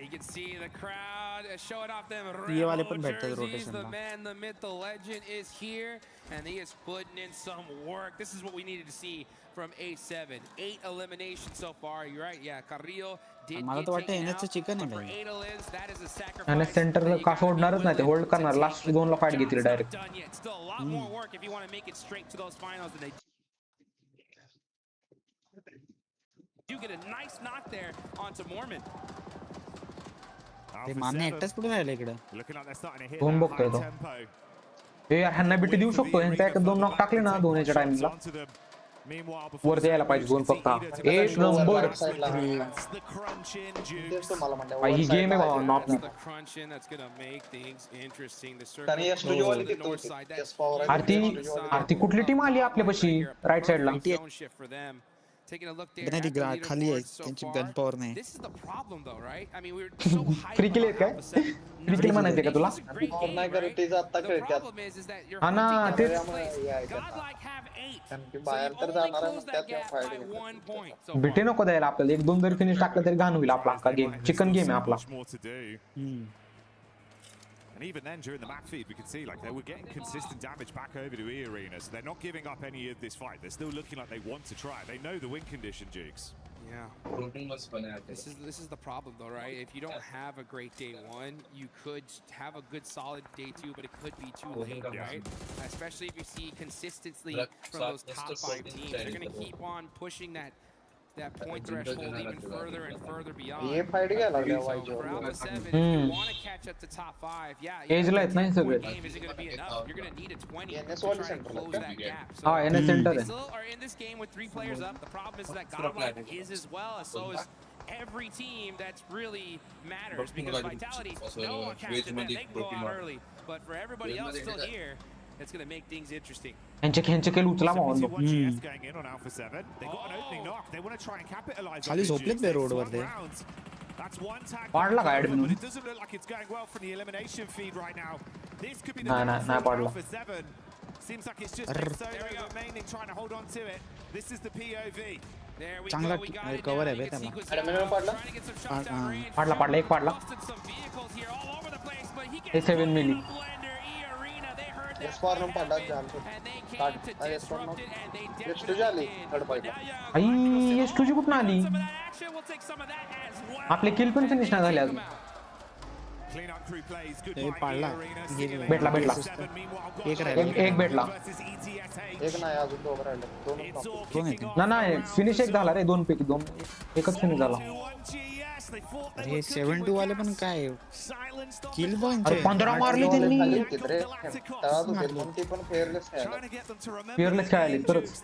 you can see the crowd showing off them rainbow jerseys. The man, the myth, the legend is here, and he is putting in some work. This is what we needed to see from A7. 8 eliminations so far. You're right. Yeah, Carrillo did get taken out. For 8 elims, that is a sacrifice. आणि centre का सोडणारच नाही ते. Hold करणार. Last झोनला fight घेतील direct. Still a lot more work if you want to make it straight to those finals, and they do get a nice knock there onto Mormon. ते मान्य एकटाच पुढे राहिला इकडे. कोण बघतोय तो? हे ह्यांना बिटी देऊ शकतो. ह्यांचा एक 2 नॉक टाकले ना 2 याच्या टाइमिंगला. वर यायला पाहिजे 2 फक्त. 1 नंबर. ही गेम आहे भावा. नॉक आरती कुठली टीम आली आपल्यापाशी राईट साइडला? खाली आहे त्यांची गन पॉवर नाही. फ्री किल आहेत काय? फ्री किल म्हणायचे का तुला? हा ना तेच. बिटे नको द्यायला आपल्याला. 1-2 जरी फिनिश टाकलं तरी घाण होईल आपला अख्खा गेम. चिकन गेम आहे आपला. And even then, during the map feed, we could see like they were getting consistent damage back over to E Arena, so they're not giving up any of this fight. They're still looking like they want to try. They know the win condition, Jukes. Yeah. This is the problem, though, right? If you don't have a great day 1, you could have a good solid day 2, but it could be too late, right? Especially if you see consistency from those top 5 teams. They're going to keep on pushing that point threshold even further and further beyond. ये fight क्या लग रहा है भाई So जो for Alpha 7, if you want to catch up to top 5, yeah, Age ला इतना ही सब है। game isn't going to be enough. You're going to need a 20 ये to NS try वाली and सेंटर close लगता है that gap. So हाँ NS centre they है। still are in this game with 3 players up. The problem is that GodLike is as well, as so is every team that's really matters, because Vitality, no one catches them, they can go out early. But for everybody else still here, it's going to make things interesting. ह्यांचे केलं उचला मावून बघ. going in on Alpha 7. They got an opening knock. They want to try and capitalize on खाली this. झोपलेत बे रोडवर ते. That's one tag. पाडला का admin? But it doesn't look like it's going well from the elimination feed right now. This could be the Nah, downfall of पाडला. Alpha 7. Seems like it's just SoLo remaining, trying to hold on to it. This is the POV. There we चांगला go. We got it cover now. आहे बे We can त्याला. sequence it admin out. पाडला. Trying to get some shots out range. पाडला एक पाडला. Busted some vehicles here all over the place, but he हे gets 7 मिली. blender E-Arena. They heard that एस फॉर पडला जाल and they came काट to एस फॉर disrupt it, and they एस definitely जाली did. Third But fight now Young आई एस तुझी कुठं आली? some of that action. We'll take some of that as well. आपले किल पण फिनिश नाही झाले अजून. Clean up crew plays. Good हे night, पाडला. E-Arena. हे भेटला भेटला. एक राहिला. एक भेटला. एक नाही अजून दोन राहिले दोन दोन आहेत. ना नाही फिनिश एक झाला रे, दोन पैकी दोन एकच फिनिश झाला. अरे 7-2 वाले पण काय किल पॉइंट अरे 15 मारली त्यांनी. तळात होते पण ते पण फेअरलेस खेळायला फिअरलेस खेळायले तरच.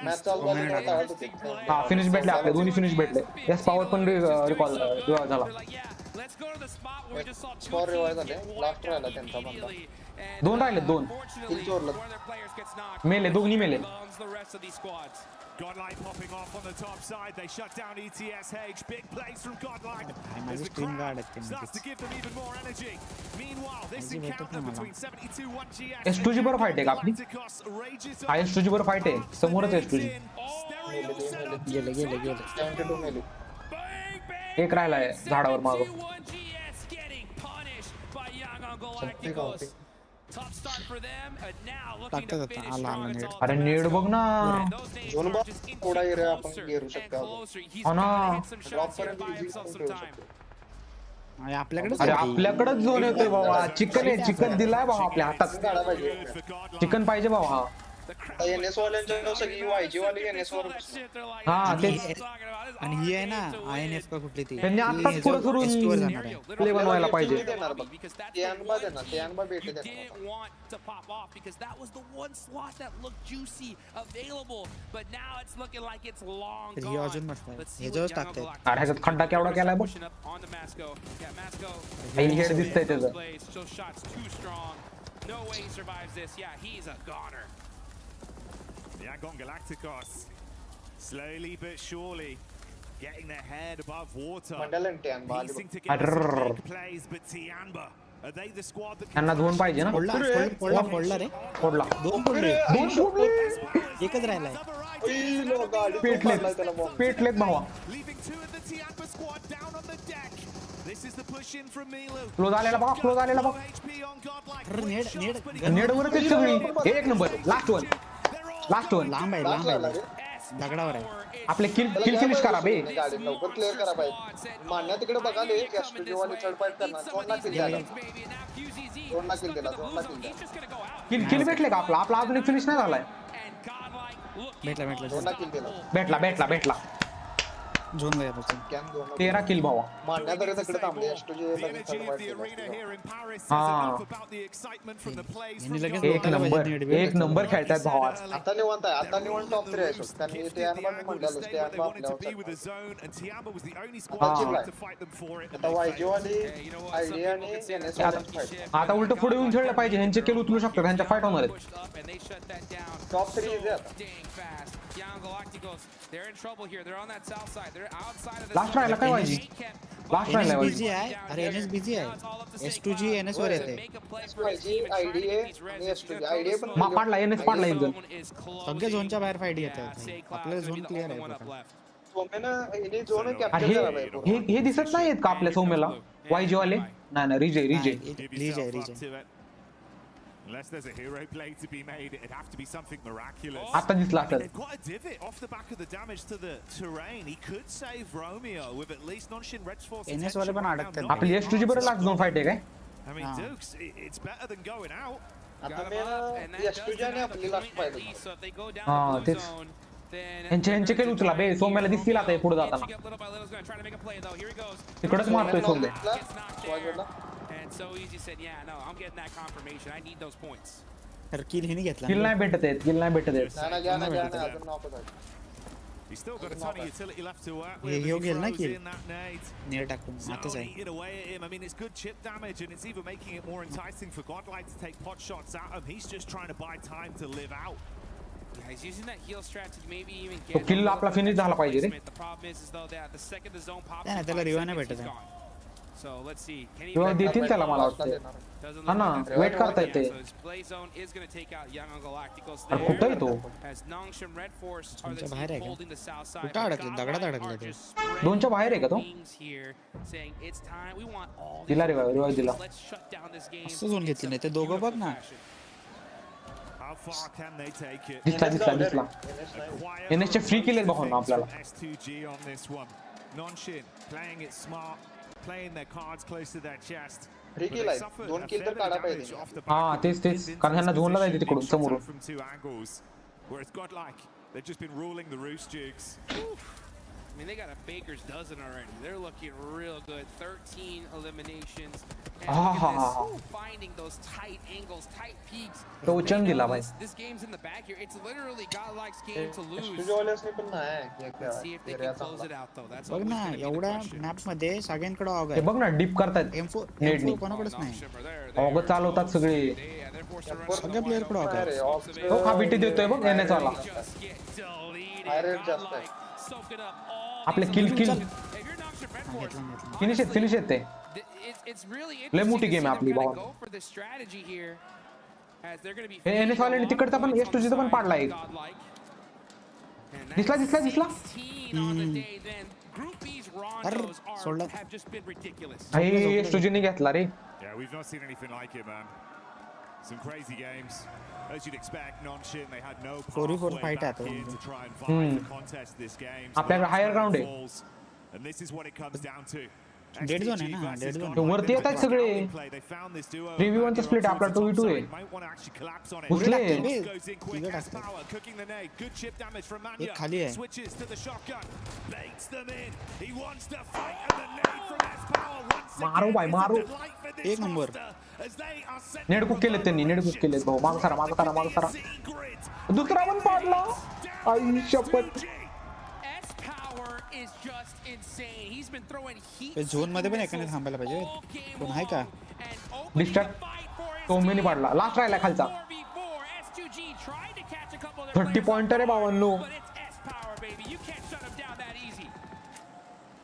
मॅच चालू झाली का तळात होते हा फिनिश भेटले आपले, दोन्ही फिनिश भेटले. एस पॉवर पण रिकॉल झाला. स्कोर रिवाइव झाले लास्ट राहिला त्यांचा बंदा दोन राहिले, दोन किल चोरलं मेले, दोन्ही मेले. GodLike popping off on the top side. They shut down ETSH. Big plays from GodLike. माझी As the screen guard crowd आहे starts to give them even more energy. Meanwhile, this encounter between 72 1GS S2G बरोबर fight आहे का आपली? हा S2G बरोबर fight आहे, समोरच S2G. गेले गेले गेले 72 मेली एक राहिला आहे झाडावर मागं. टाकतात आता आला आला नेट. अरे नेड बघ ना. दोन बॉल थोडा एरिया आपण घेरू शकतो हो ना. ड्रॉप पर्यंत इझी करून ठेवू शकतो अरे आपल्याकडेच अरे आपल्याकडेच झोन येतोय बाबा. चिकन आहे, चिकन दिलाय बाबा आपल्या हातात. काढा पाहिजे चिकन पाहिजे बाबा. हा एनएस वाल्यांच्या सगळी वायजी वाली एनएस वर हा तेच. आणि ही आहे ना INF का कुठली ती त्यांनी आताच पुढे करून S2 वर जाणार आहे. प्ले बनवायला पाहिजे. देणार बघ ते अनबा देणार ते अनबा भेटे देणार didn't want to pop off because that was the one slot that looked juicy available, but now it's looking like it's long तर ही gone. अजून मस्त आहे. Let's see हे what जवळ Young टाकतायत. Galacticos अरे ह्याच्यात खड्डा केवढा केलाय बघ. pushing up on the Masco. Yeah, Masco. I head दिसतंय त्याचं. Plays, so shots too strong. No way he survives this. Yeah, he's a goner. Yangon Galacticos, slowly but surely, getting their head above water. मंडलन ते अनबा Piecing together some big plays, but Tianba, are they the squad that त्यांना दोन पाहिजे ना. फोडला फोडला रे. फोडला. दोन फोडले. दोन फोडले. एकच राहिलाय. पेटलेत भावा. leaving two of the Tianba squad down on the deck. This is the push in from Milu. Close आलेला बघा, क्लोज आलेला बघ. HP on GodLike. अरे नेड नेड नेडवरच आहेत सगळी. एक number last one. Last one. लांब आहे लांब आहे. दगडावर आहे. आपले किल किल फिनिश करा बे. गाडी लवकर क्लिअर करा पाहिजे मान्या तिकडे बघा ले एसपीजी वाली थर्ड फाइट करणार कोणला किल द्यायला कोणला किल दिला कोणला किल दिला किल किल भेटले का आपला? आपला अजून एक फिनिश नाही झालाय. भेटला भेटला कोणला किल दिला भेटला भेटला भेटला. झोन गया त्याचा. कॅन दोन 13 किल भावा. मान्या तरी तिकडे थांबले एसपीजी The लगेच energy third of the fight arena here in Paris says Ah. enough about the excitement from the plays यांनी from लगेच GodLike. एक नंबर खेळतायत भावा. आता निवांत आहे आता निवांत टॉप 3 आहे त्यांनी ते अनबा मी म्हटलं ते Stayed where they अनबा wanted to be with आपल्यावर the zone, and Tiamba was the only Ah. squad trying to fight them for it. आता वायजी वाली आयडिया आणि एनएस वाल्यांची फाइट आता उलट पुढे येऊन खेळलं पाहिजे. ह्यांचे किल उचलू शकतात, ह्यांच्या फाईट होणार आहेत. Pushed up and they shut that down. Top 3 इथे आता Dang fast. Young Galacticos, they're in trouble here. They're on that south side. They're outside of the last राहिला काय पाहिजे? लास्ट राहिला NS पाहिजे. बिझी आहे. अरे NS बिझी आहे. S2G NS वर येते. वायजी आयडिया आणि एसपीजी आयडिया पण पाडला एनएस पाडला एक जण. सगळे झोनच्या बाहेर फाईट घेतात. आपल्याला झोन क्लिअर आहे बघा. सोमेना हिने झोन अरे कॅप्चर केला पाहिजे हे दिसत नाहीत का आपल्या सौम्याला? वायजी वाले नाही ना. रिजय रिजय. रिज आहे रिज आहे. Unless there's a hero play to be made, it'd have to be something miraculous. आता दिसला I mean, असेल. they've got a divot off the back of the damage to the terrain. He could save Romeo with at least non-shin Red's force. NS वाले पण अडकतात. आपली S2G बरोबर last दोन fight आहे काय? I mean, Dukes, it's better than going out. आता मेरा एसपीजी आणि आपली last fight So if they go down Ah, the blue this- zone, यांचे काही उचला बे सोम्याला दिसतील आता पुढे जाताना तिकडेच मारतोय सोम्या तर किल हे नाही घेतला किल नाही भेटत आहेत किल नाही भेटत आहेत अजून नॉकच आहे. He's still got a ton of utility left to work hey with. घेऊ गेल ना Throws kill in that nade. Net टाकून आताच So आहे eating away at him. I mean, it's good chip damage, and it's even making it more enticing for GodLike to take pot shots at him. He's just trying to buy time to live out. Yeah, he's using that heal strategy, maybe even तो get किल आपला finish झाला पाहिजे रे the problem is though that the second the zone pops त्याला in त्याला 5 रिवाय नाही seconds, भेटत he's आहे gone. So let's see. Can he किंवा make देतील त्याला मला वाटतं हा ना वेट करता येते So his play zone is going to take out Young on Galacticos अरे there. कुठं आहे तो As Nongshim Red Force are the तुमच्या team बाहेर आहे का? holding the south side. कुठं अडकले दगडात अडकले are ते just spreading दोनच्या बाहेर आहे का तो wings here, saying it's time. We want all these दिला रिवाय दिला Let's shut down this game. असं झोन घेतली नाही ते दोघं बघ ना How far can they take it? दिसला NS चे फ्री किल आहेत बघून आपल्याला S2G on this one. Nonshin playing it smart, playing their cards close to their chest. Free kill आहे. 2 किल तर काढा पाहिजे. हा तेच कारण ह्यांना झोनला जायचं तिकडून समोरून From two angles. Whereas GodLike, they've just been ruling the roost, Jigs. I mean, they got a baker's dozen already. They're looking real good. 13 eliminations. And look at this, finding those tight angles, tight peaks. तो चंग दिला भाई This game's in the bag here. It's literally GodLike's game to lose. स्टुडिओवाल्यासनी पण नाही Let's see if they can close it out, though. That's बघ always ना gonna be the एवढ्या question. Map मध्ये सगळ्यांकडे ऑग हे आहे बघ ना डीप करतात नेटनी M4 कोणाकडेच नाही ऑग चालवतात सगळे सगळ्या प्लेअर कडे ऑग आहे तो हा बीटी देतोय बघ NS वाला हायरेट जास्त आहे आपले किल फिनिश आहेत ते लय मोठी गेम आहे आपली भावा हे NS वाल्याने तिकडचा पण S2G पण पाडला एक दिसला अरे सोडला हे S2G ने घेतला रे Yeah, we've not seen anything like it, man. Some crazy games. As you'd expect, Nonshin, they had no pathway fight back आता in to try and find the contest this game. आपल्याकडे higher ground आहे And this is what it comes down to. Dead zone आहे ना dead zone ते वरती येत आहेत सगळे 3v1 चा स्प्लिट आपला 2v2 आहे घुसले एक खाली आहे मारो भाई मारो एक नंबर नेड कुक केलेत त्यांनी नेड कुक केलेत भाऊ माग सारा दुसरा पण पाडला आई शपथ झोन मध्ये पण एकाने थांबायला पाहिजे कोण आहे का डिस्ट्रॅक्ट तो मेनी पाडला लास्ट राहिला खालचा 30 पॉइंटर आहे बाबांनो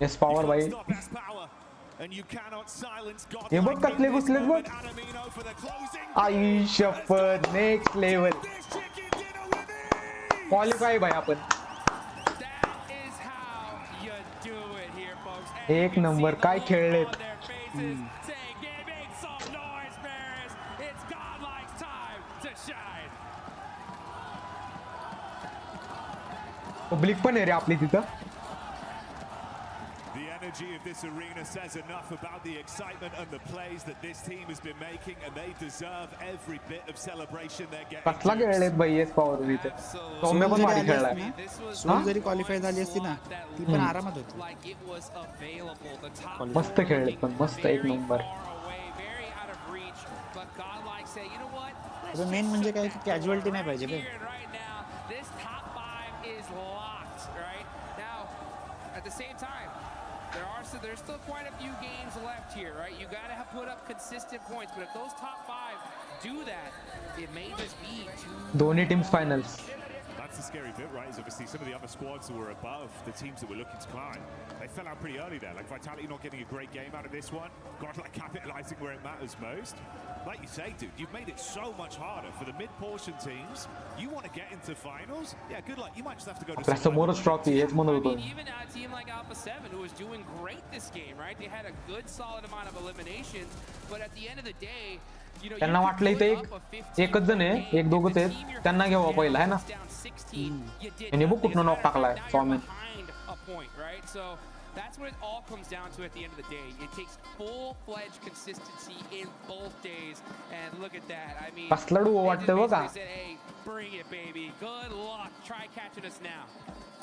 एस पॉवर भाई हे बघ कसले घुसलेत बघ आई शपथ नेक्स्ट लेवल क्वालिफाय भाई आपण एक नंबर काय खेळलेत पब्लिक पण आहे रे आपली तिथं The energy of this arena says enough about the excitement and the plays that this team has been making, and they deserve every bit of celebration they're getting. कसला खेळलेत भाई एस पॉवर इथे सौम्य पण भारी खेळलाय सोल जरी qualify झाली असती ना ती पण आरामात होती मस्त खेळलेत पण मस्त एक नंबर मेन म्हणजे काय की कॅज्युअलिटी नाही पाहिजे बे There's still quite a few games left here, right? You got to put up consistent points, but if those top 5 do that, it may just be too... दोन्ही teams finals That's the scary bit, right? Is obviously some of the other squads that were above the teams that were looking to climb, they fell out pretty early there. Like Vitality not getting a great game out of this one. GodLike capitalizing where it matters most. Like you say, dude, you've made it so much harder for the mid-portion teams. You want to get into finals? Yeah, good luck. You might just have to go to... समोरच trophy हेच म्हणत होतो Even a team like Alpha 7 who was doing great this game, right? They had a good solid amount of eliminations, but at the end of the day, त्यांना वाटलं इथे एकच जण आहे एक दोघच आहेत त्यांना घ्यावा पहिला आहे ना यांनी बघ कुठनं नॉक टाकलाय स्वामी That's what it all comes down to at the end of the day. It takes full-fledged consistency in both days, and look at that. I mean, कसला डू वाटतंय बघा they said, hey, Bring it, baby. Good luck. Try catching us now.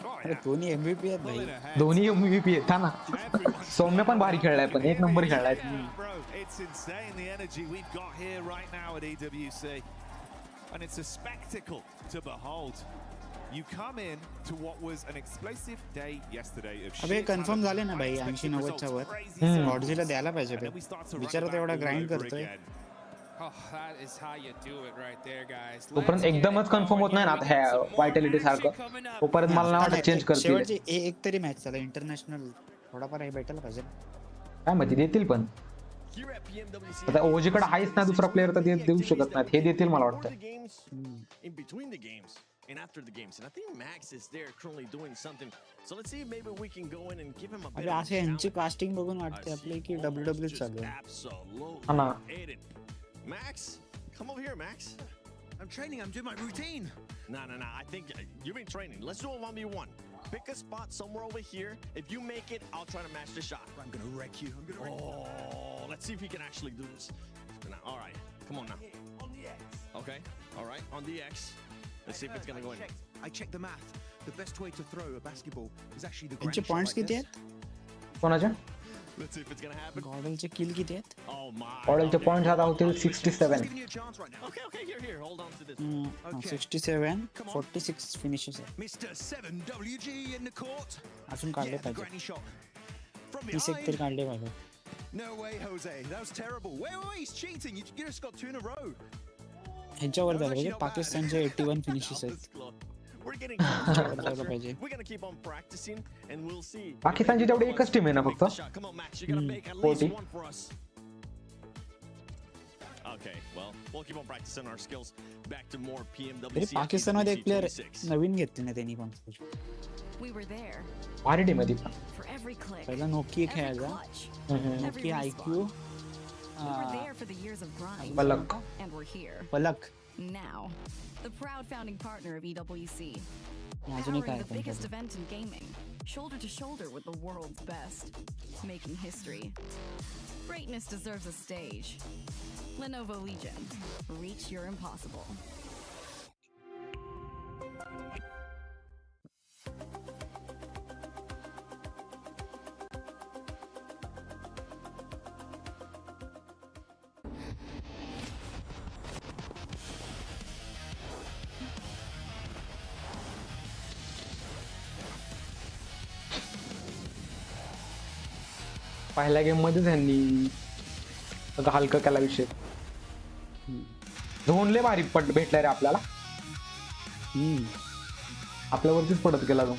अरे दोन्ही MVP आहेत भाई. दोन्ही MVP आहेत ना. सौम्य पण भारी खेळलाय पण एक number खेळलाय. Bro, it's insane the energy we've got here right now at EWC. And it's a spectacle to behold. You come in to what was an explosive day yesterday of अबे confirm झाले ना भाई 80-90 च्या वर. ऑडझीला द्यायला पाहिजे बे. बिचारा तेवढा grind करतोय. Oh, that is how you do it right there, guys. तोपर्यंत एकदमच कन्फर्म होत नाही ना ह्या वायटॅलिटी सारखं. तोपर्यंत मला नाही वाटत चेंज करतील. शेवटची एक तरी मॅच झाला इंटरनॅशनल थोडाफार हे भेटायला पाहिजे. काय माहिती देतील पण. आता ओजी कडे आहेच ना दुसरा प्लेअर तर देऊ शकत नाहीत. हे देतील मला वाटतं. In between the games and after the games, and I think Max is there currently doing something. So let's see if maybe we can go in and give him a bit. अरे असे यांची casting बघून वाटते आपले की WWE चालू आहे. Absolutely. ना. Max, come over here, Max. I'm training. I'm doing my routine. No. I think you've been training. Let's do a 1v1. Pick a spot somewhere over here. If you make it, I'll try to match the shot. I'm gonna wreck you. I'm gonna wreck you. Oh, let's see if he can actually do this. All right, come on now. On the X. Okay, all right, on the X. Let's see if it's gonna go in. I checked the math. The best way to throw a basketball is actually the यांचे grand shot points like किती this. आहेत? कोणाच्या? Let's see if it's gonna happen. गॉडलचे किल किती आहेत? Oh my. ऑर्डरचे points आता होतील 67. Giving you a chance right now. Okay, here. Hold on to this. 67 46 finishes आहेत. Mr. 7WG in the court. अजून काढले Yeah, the पाहिजे. granny shot. From 30 एक तरी behind. काढले पाहिजे. No way, Jose. That was terrible. Wait, he's cheating. You just got 2 in a row. ह्यांच्यावर झालं पाहिजे. पाकिस्तानचे 81 फिनिशेस आहेत. We're getting झालं पाहिजे. We're gonna keep on practicing and we'll see. पाकिस्तानची तेवढी एकच टीम आहे ना फक्त. Come on, Max. You gotta make at least 40. one for us. Okay, well, we'll keep on practicing our skills. Back to more तरी PMWC. पाकिस्तानमध्ये एक player नवीन घेतले ना त्यांनी कोण. We were there भारी टीम आहे ती पण. for every click. पहिला नोकी खेळायचा. Noki IQOO. We were there for the years of grind. Palak. And we're here. Palak. Now, the proud founding partner of EWC. अजून एक Powering आहे the biggest त्यांच्याकडे. event in gaming, shoulder to shoulder with the world's best, making history. Greatness deserves a stage. Lenovo Legion, reach your impossible. पहिल्या game मध्ये त्यांनी हलकं केला विषय. झोनले भारी भेटलाय रे आपल्याला. आपल्यावरतीच पडत गेला तो.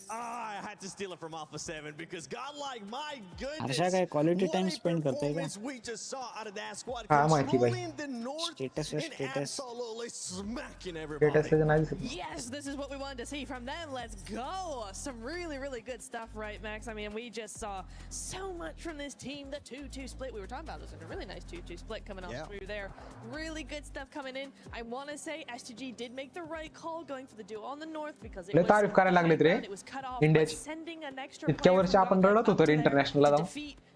I had to steal it from Alpha 7 because GodLike, my goodness. Harsha काय क्वालिटी टाइम स्पेंड करतोय का? We just saw out of that squad हाँ माहिती भाई. controlling the north Status and status. absolutely smacking everybody. Status ते नाही दिसत. Yes, this is what we wanted to see from them. Let's go. Some really good stuff, right, Max? I mean, we just saw so much from this team. The 2-2 split we were talking about. There's a really nice 2-2 split coming off through there. Really good stuff coming in. I want to say STG did make the right call going for the duo on the north because it लय तारीफ करायला लागलेत रे was cut off. इंडियाची. Sending an extra इतक्या वर्ष आपण रडत होतो रे इंटरनॅशनलला जाऊन.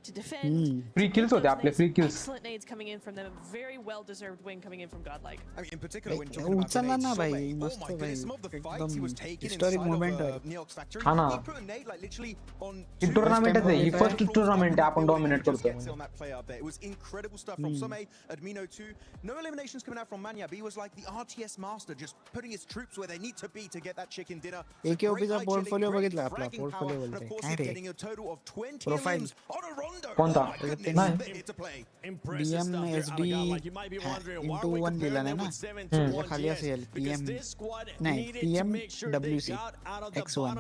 to defend. फ्री किल्स होते आपले free kills. Excellent nades coming in from them. A very well-deserved win coming in from GodLike. I mean, in particular, when talking about उचलला ना grenades, भाई oh my मस्त भाई goodness, some of the fights he was taking historic inside moment of आहे. Neox factory. हाँ ना. He put a nade like literally on he tournament आहे ही first tournament आहे आपण डॉमिनेट करतोय. on that play up there. It was incredible stuff from SoLo, Redmi Note 2. No eliminations coming out from Manyab. He was like the RTS master, just putting his troops where they need to be to get that chicken dinner. AQOO चा portfolio बघितला आपला portfolio and of बोलतोय course काय he's रे getting a total of 20 Profile. elims on a run कोणता नाही BMSD into 1 दिला नाही ना त्याच्या खाली असेल PM नाही PMWC X1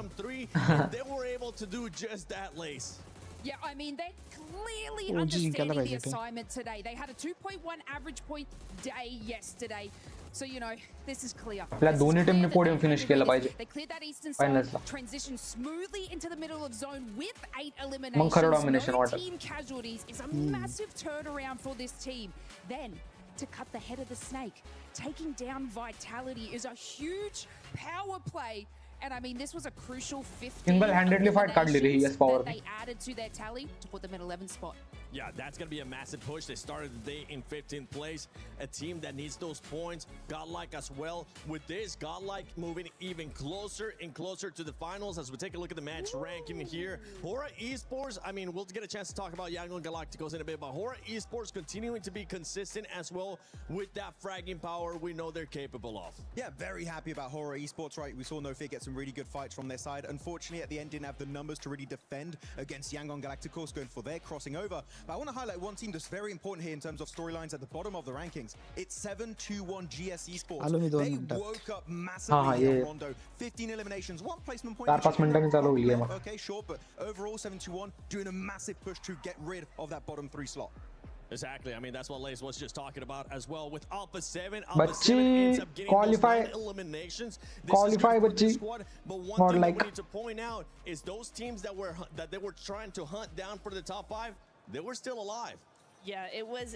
Yeah, I mean, they clearly understanding the assignment today. They had a 2.1 average point day yesterday. So, you know, this is clear. आपल्या दोन्ही टीमने पोडियम फिनिश केलं पाहिजे They cleared that eastern side, transitioned smoothly into the middle of zone with 8 मग खरं eliminations. domination No वाटत. team casualties is a massive turnaround for this team. Then, to cut the head of the snake, taking down Vitality is a huge power play. And I mean, this was a crucial 15 single-handedly fight काढली रे yes power that they added to their tally to put them in 11th spot. Yeah, that's going to be a massive push. They started the day in 15th place. A team that needs those points. GodLike as well. With this, GodLike moving even closer and closer to the finals. As we take a look at the match ranking here. Hora Esports, I mean, we'll get a chance to talk about Yangon Galacticos in a bit, but Hora Esports continuing to be consistent as well with that fragging power we know they're capable of. Yeah, very happy about Hora Esports, right? We saw No Fear get some really good fights from their side. Unfortunately, at the end, didn't have the numbers to really defend against Yangon Galacticos going for their crossing over. But I want to highlight one team that's very important here in terms of storylines at the bottom of the rankings. It's 7-2-1 GS Esports. They woke up massively on Rondo. 15 eliminations, 1 placement point. 4-5 मिनिटांनी चालू होईल game. Okay, sure, but overall 7-2-1 doing a massive push to get rid of that bottom 3 slot. Exactly. I mean, that's what Lace was just talking about as well with Alpha 7. Alpha 7 ends up getting qualify eliminations. Qualify with squad. But one thing that we need to point out is those teams that they were trying to hunt down for the top 5, they were still alive. Yeah, it's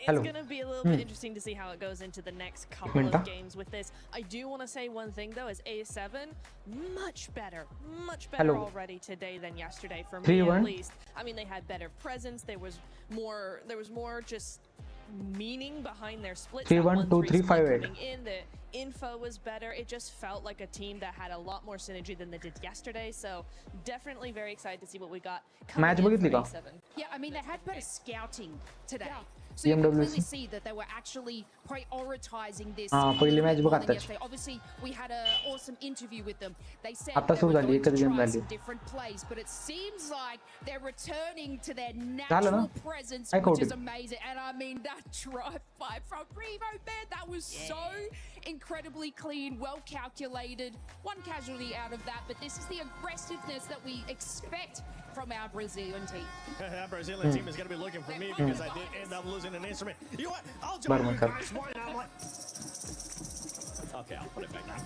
going to be a little bit interesting to see how it goes into the next couple of games with this. I do want to say one thing though, is A7 much better already today than yesterday for me at least. I mean, they had better presence. There was more just meaning behind their splits. 3-1, 2-3, 5-8. Coming in, the info was better. It just felt like a team that had a lot more synergy than they did yesterday. So definitely very excited to see what we got coming in from A7. Yeah, I mean, they had better scouting today. So you can clearly see that they were actually prioritizing this. Obviously, we had an awesome interview with them. They said they were going to try some different plays, but it seems like they're returning to their natural presence, which is amazing. And I mean, that drive-by from Primo, man, that was so incredibly clean, well calculated. 1 casualty out of that, but this is the aggressiveness that we expect from our Brazilian team. That Brazilian team is going to be looking for me because I did end up losing an instrument. You know what? I'll join you guys. Why not? Okay, I'll put it back down.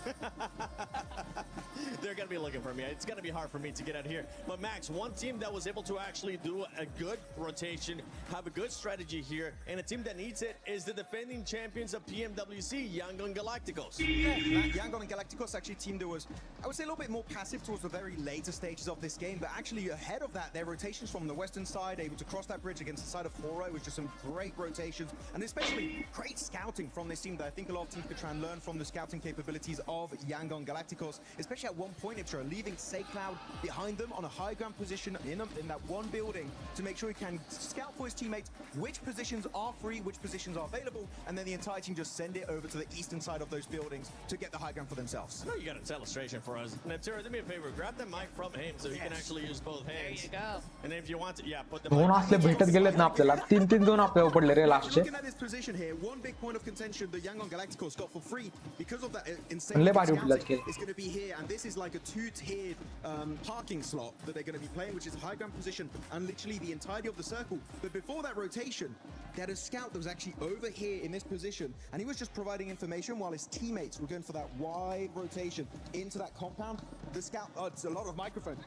They're going to be looking for me. It's going to be hard for me to get out of here. But Max, one team that was able to actually do a good rotation, have a good strategy here, and a team that needs it is the defending champions of PMWC, Yangon Galacticos. Yeah, Yangon Galacticos actually a team that was, I would say, a little bit more passive towards the very later stages of this game, but actually ahead of that, their rotations from the western side, able to cross that bridge against the side of Hora, was just some great rotations, and especially great scouting from this team that I think a lot of teams could try and learn from the scouting capabilities of Yangon Galacticos, especially at one point, Iptra, leaving SayCloud behind them on a high ground position in that one building to make sure he can scout for his teammates which positions are free, which positions are available, and then the entire team just send it over to the eastern side of those buildings to get the high ground for themselves. I know you got a illustration for us. Neptira, do me a favor, grab the mic from him so he can actually use both hands. There you go. And if you want to, put the दोन असले भेटत गेलेत ना आपल्याला 3-3 दोन आपल्याला पडले रे लास्टचे. Looking at this position here, one big point of contention that Yangon Galacticos got for free because of that insane scouting is going to be here, and this is like a 2-tiered parking slot that they're going to be playing, which is a high ground position and literally the entirety of the circle. But before that rotation, they had a scout that was actually over here in this position, and he was just providing information while his teammates were going for that wide rotation into that compound. The scout, it's a lot of microphones.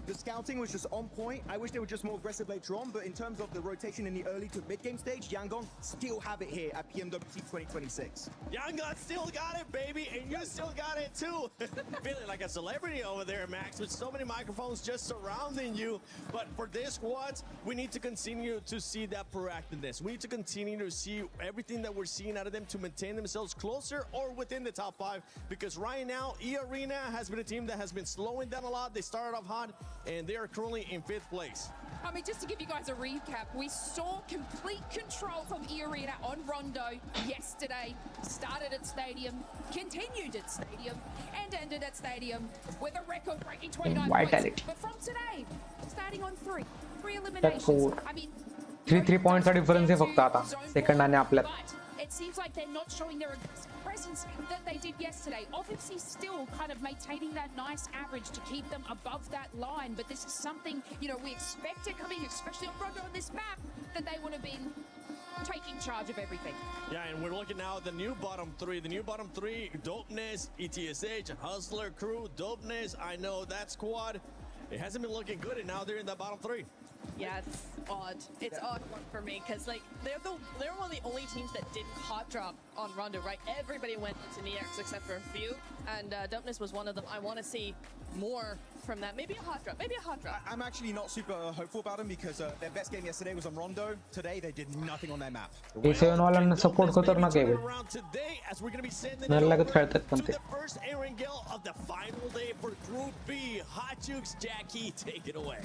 The scouting was just on point. I wish they were just more aggressive later on, but in terms of the rotation in the early to mid-game stage, Yangon still have it here at PMWC 2026. Yangon still got it, baby, and you still got it too. Feeling like a celebrity over there, Max, with so many microphones just surrounding you. But for this squad, we need to continue to see that proactiveness. We need to continue to see everything that we're seeing out of them to maintain themselves closer or within the top 5. Because right now, E-Arena has been a team that has been slowing down a lot. They started off hot, and they are currently in 5th place. I mean, just to give you guys a recap, we saw complete control from E-Arena on Rondo yesterday. Started at Stadium, continued at Stadium and ended at Stadium with a record-breaking 29 Vitality. points. But from today, starting on three eliminations. I mean, 3 points difference आहे फक्त आता second आणि आपल्यात. but it seems like they're not showing their aggressive presence that they did yesterday. Obviously, still kind of maintaining that nice average to keep them above that line. But this is something, you know, we expected coming, especially on Rondo on this map, that they would have been taking charge of everything. Yeah, and we're looking now at the new bottom three. The new bottom three, Dopeness, ETSH, Hustler Crew, Dopeness. I know that squad. It hasn't been looking good, and now they're in that bottom three. Yeah, it's odd. It's odd one for me because like they're one of the only teams that didn't hot drop on Rondo, right? Everybody went into Neax except for a few, and Dopeness was one of them. I want to see more from that. Maybe a hot drop. Maybe a hot drop. I'm actually not super hopeful about them because their best game yesterday was on Rondo. Today they did nothing on their map. A7 वाल्यांना support खतरनाक आहे लागत खेळतात पण ते. The first Erangel of the final day for Group B. Hot Jukes, Jackie, take it away.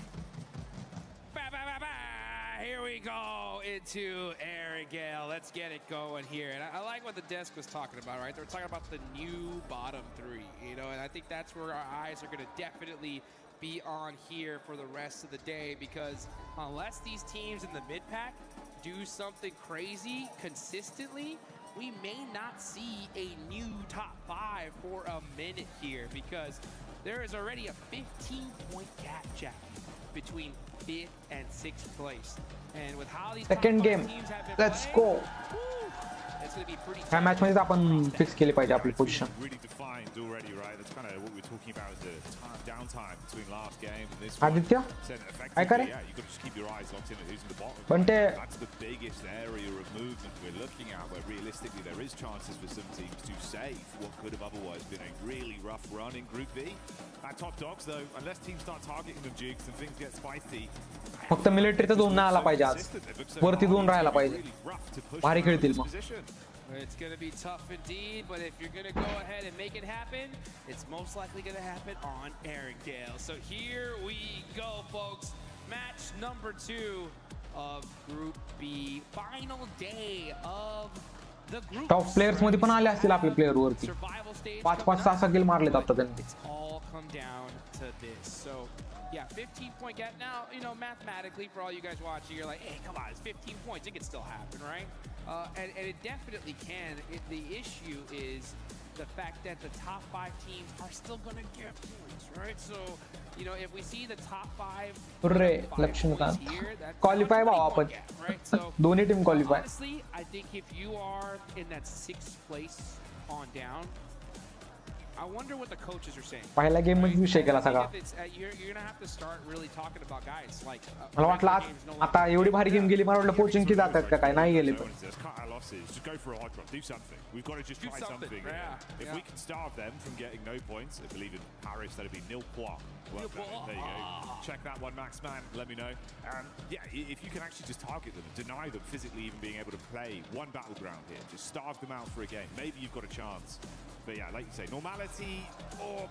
Here we go into Erangel. Let's get it going here. And I like what the desk was talking about, right? They're talking about the new bottom three, you know, and I think that's where our eyes are going to definitely be on here for the rest of the day, because unless these teams in the mid-pack do something crazy consistently, we may not see a new top 5 for a minute here, because there is already a 15-point gap, Jack, between 5th and 6th place. And with how these second game, let's go. It's going to be pretty ह्या match मध्ये आपण fix केली पाहिजे आपली position. Really defined already, right? That's kind of what we were talking about, the downtime between last game and this Aditya काय करे? Yeah, you got to just keep your eyes locked in at who's in the bottom. पण ते That's the biggest area of movement we're looking at, where realistically there is chances for some teams to save what could have otherwise been a really rough run in Group B. At top dogs though, unless teams start targeting them, Jukes, and things get spicy. फक्त मिलिटरीचा 2 नाही आला पाहिजे आज, वरती 2 राहायला पाहिजे, भारी खेळतील मग. It's going to be tough indeed, but if you're going to go ahead and make it happen, it's most likely going to happen on Erangel. So here we go, folks. Match number 2 of Group B. Final day of the group. Top players मध्ये पण आले असतील आपले player वरती. 5-6 किल मारलेत आता त्यांनी. All come down to this. So yeah, 15-point gap. Now, you know, mathematically, for all you guys watching, you're like, hey, come on, it's 15 points. It can still happen, right? And it definitely can. The issue is the fact that the top 5 teams are still going to get points, right? So, you know, if we see the top 5 Laxmikant qualify व्हावं आपण. दोन्ही team qualify. Honestly, I think if you are in that 6th place on down, I wonder what the coaches are saying. पहिला game मध्ये विषय केला सगळा. You're going to have to start really talking about guys like मला वाटलं आता एवढी भारी गेम गेली, मला वाटलं पोचिंग की जातात का काय, नाही गेले पण. Just go for a hot drop, do something. We've got to just try something. If we can starve them from getting no points, I believe in Paris that'd be nil points. Well, there you go. Check that one, Max Man. Let me know. Yeah, if you can actually just target them, deny them physically even being able to play one battleground here, just starve them out for a game. Maybe you've got a chance. But yeah, like you say, normality,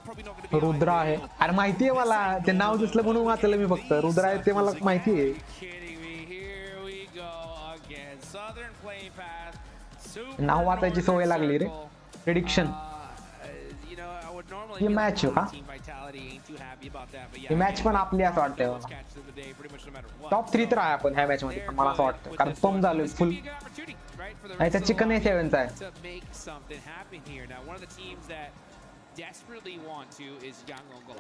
probably not going to be. Rudra आहे. अरे माहिती आहे मला, ते नाव दिसलं म्हणून वाचलं मी फक्त. रुद्रा आहे ते मला माहिती आहे. नाव वाचायची सवय लागली रे. प्रेडिक्शन ही मॅच का? ही मॅच पण आपली असं वाटतंय मला. टॉप 3 तर आहे आपण ह्या मॅच मध्ये, मला असं वाटतं, कारण पंप झालोय फुल. नाही तर चिकन A7चा आहे.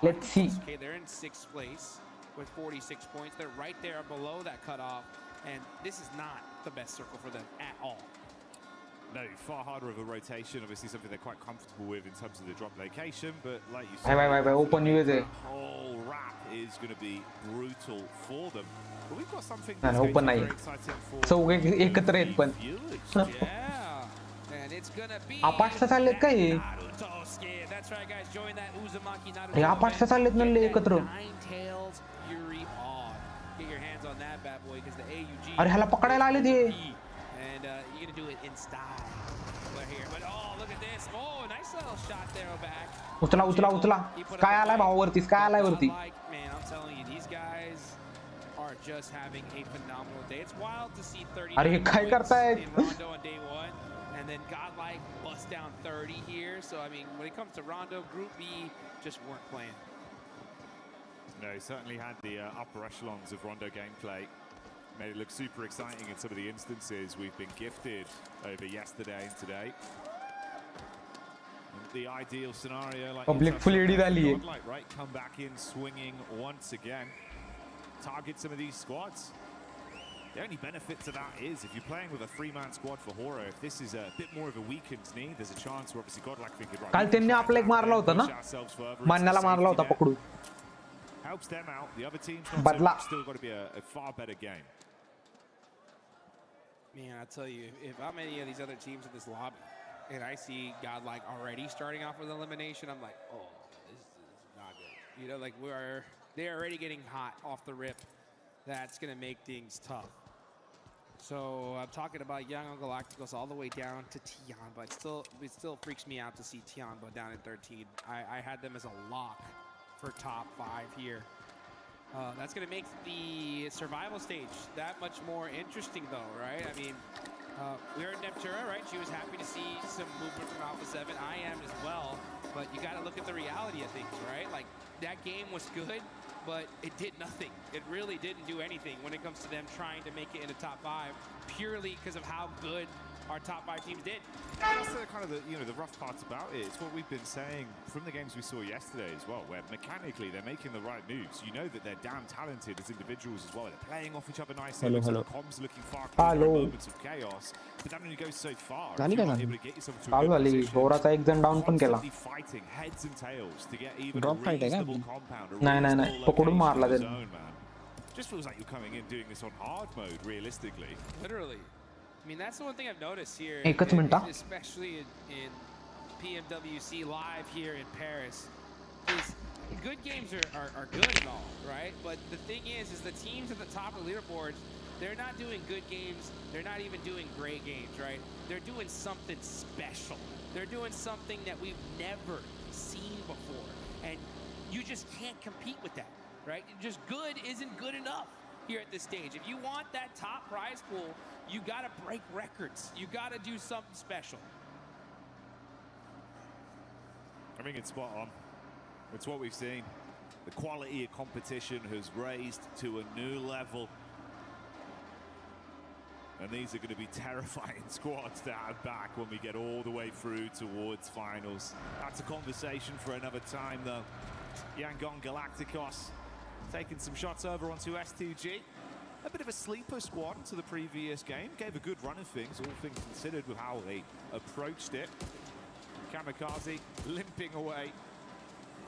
Let's see. Okay, they're in 6th place with 46 points. They're right there below that cutoff, and this is not the best circle for them at all. No, far harder of a rotation. Obviously, something they're quite comfortable with in terms of the drop location. But like you said, open USA. The whole wrap is going to be brutal for them. But we've got something that's open very exciting for. So एकत्र आहेत पण. And it's going to be. आपाटचा चाललेत काय? That's right, guys. Join that Uzumaki Naruto. हे आपाटचा चाललेत म्हणले एकत्र. Get your hands on that bad boy because the AUG. अरे ह्याला पकडायला आले ते. And you're going to do it in style. We're here. But oh, look at this. Oh, nice little shot there back. उचला. काय आलाय भाऊ वरती? काय आलाय वरती? Man, I'm telling you, these guys are just having a phenomenal day. It's wild to see 30 अरे हे काय करतायत? Rondo on day 1. And then GodLike bust down 30 here. So, I mean, when it comes to Rondo, Group B just weren't playing. No, he certainly had the upper echelons of Rondo gameplay. Made it look super exciting in some of the instances we've been gifted over yesterday and today. And the ideal scenario, like public full AD value, right? Come back in swinging once again. Target some of these squads. The only benefit to that is if you're playing with a 3-man squad for Horo, if this is a bit more of a weakened knee, there's a chance where obviously GodLike thinking right. काल त्यांनी आपला एक मारला होता ना, मान्याला मारला होता पकडून. Helps them out. The other team's बदला. still got to be a far better game. Man, I tell you, if I'm any of these other teams in this lobby and I see GodLike already starting off with elimination, I'm like, oh, this is not good. You know, like they're already getting hot off the rip. That's going to make things tough. So I'm talking about Young Galacticos all the way down to Tianba. It still freaks me out to see Tianba down at 13. I had them as a lock for top 5 here. That's going to make the survival stage that much more interesting, though, right? I mean, we heard Neptura, right? She was happy to see some movement from Alpha 7. I am as well, but you got to look at the reality of things, right? Like, that game was good, but it did nothing. It really didn't do anything when it comes to them trying to make it into top 5, purely because of how good our top 5 teams did. That's the kind of the rough parts about it. It's what we've been saying from the games we saw yesterday as well, where mechanically they're making the right moves. You know that they're damn talented as individuals as well. They're playing off each other nicely. Hello. Comms looking far clearer in moments of chaos, but that only goes so far. If you're not able to get yourself to a good position, होराचा एक जण down पण केला. constantly fighting heads and tails to get even a Drop fight है क्या? reasonable compound. नाही पकडून मारला त्यांनी. Just feels like you're coming in doing this on hard mode, realistically. Literally. I mean, that's the one thing I've noticed here, especially in PMWC Live here in Paris, is good games are good and all, right? But the thing is the teams at the top of the leaderboards, they're not doing good games. They're not even doing great games, right? They're doing something special. They're doing something that we've never seen before. And you just can't compete with that, right? Just good isn't good enough here at this stage. If you want that top prize pool, you got to break records. You got to do something special. I think it's spot on. It's what we've seen. The quality of competition has raised to a new level. And these are going to be terrifying squads to have back when we get all the way through towards finals. That's a conversation for another time, though. Yangon Galacticos taking some shots over onto S2G. A bit of a sleeper squad to the previous game. Gave a good run of things, all things considered, with how they approached it. Kamikaze limping away,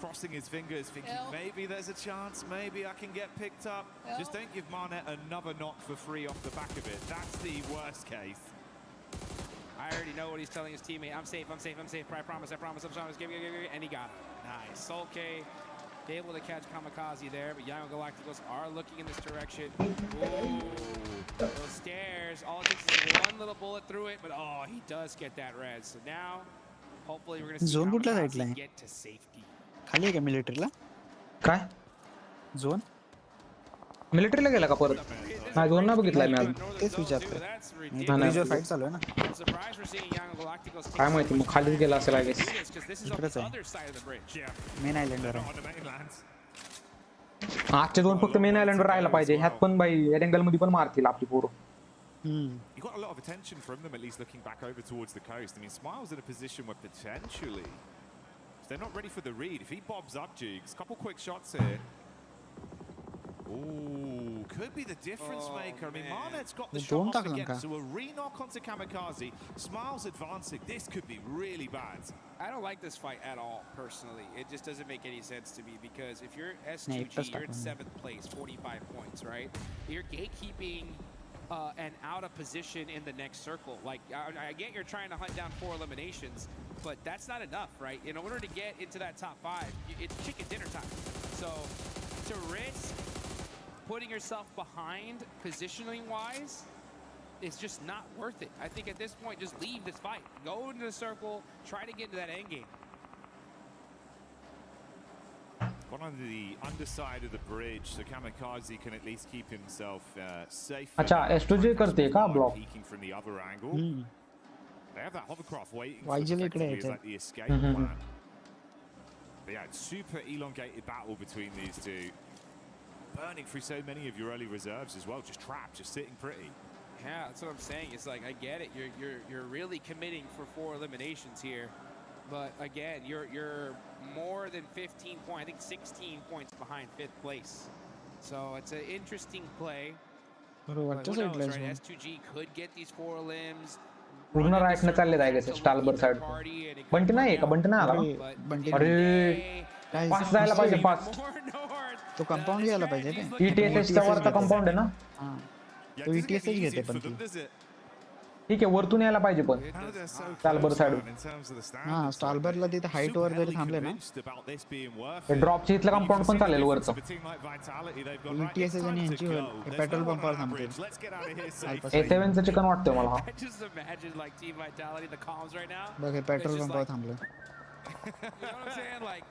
crossing his fingers, thinking maybe there's a chance, maybe I can get picked up. Just don't give Marnet another knock for free off the back of it. That's the worst case. I already know what he's telling his teammate. I'm safe, I'm safe, I'm safe. I promise, I'm promise. Give. And he got it. Nice. SoLo able to catch Kamikaze there, but Young Galacticos are looking in this direction. Ooh, those stairs. All it takes is one little bullet through it, but oh, he does get that res. So now, hopefully we're going to see Kamikaze get to safety. खाली आहे का मिलिटरीला? काय? Zone? मिलिटरीला गेला का परत? नाही zone नाही बघितलाय मी अजून. तेच विचारतोय. नाही फाईट चालू आहे ना. काय माहिती मग खालीच गेला असेल आय गेस. इकडेच आहे. मेन आयलंडवर आहे. आजचे दोन फक्त मेन आयलंडवर राहायला पाहिजे. ह्यात पण बाई एरेंगल मध्ये पण मारतील आपली पोरं. You got a lot of attention from them, at least looking back over towards the coast. I mean, Smile's in a position where potentially they're not ready for the read. If he bobs up, Jigs, couple quick shots here. Ooh, could be the difference maker. I mean, Marnet's got the shot off again, so a re-knock onto Kamikaze. Smile's advancing. This could be really bad. I don't like this fight at all, personally. It just doesn't make any sense to me, because if you're S2G, you're in 7th place, 45 points, right? You're gatekeeping and out of position in the next circle. Like, I get you're trying to hunt down 4 eliminations, but that's not enough, right? In order to get into that top 5, it's chicken dinner time. So to risk putting yourself behind positioning-wise, it's just not worth it. I think at this point, just leave this fight. Go into the circle, try to get into that end game. One on the underside of the bridge, so Kamikaze can at least keep himself safe. अच्छा S2G करते हैं क्या block? Peeking from the other angle. They have that hovercraft waiting Why for them you effectively like as like the escape plan. But yeah, it's super elongated battle between these two. Burning through so many of your early reserves as well, just trapped, just sitting pretty. Yeah, that's what I'm saying. It's like, I get it. You're really committing for 4 eliminations here. But again, you're more than 15 points, I think 16 points behind 5th place. So it's an interesting play. But who knows, right? S2G could get these 4 limbs. पूर्ण right न चालले आहे guess स्टालबर side Bunty नाही का बंटी नाही आला अरे पास जायला पाहिजे पास तो कंपाउंड घ्यायला पाहिजे ते ETSH चा वरचा कंपाउंड आहे ना हां तो ETSH घेते पण ती ठीक आहे वरतून यायला पाहिजे पण स्टालबर साइड हां स्टालबरला तिथे हाईट वर जरी थांबले ना ड्रॉपच्या इथलं कंपाउंड पण चालेल वरचं ETSH आणि यांची पेट्रोल पंपावर थांबते A7 चं चिकन वाटतंय मला हा Just imagine like Team Vitality, the comms right now. बघ हे पेट्रोल पंपावर थांबलं You know what I'm saying? Like,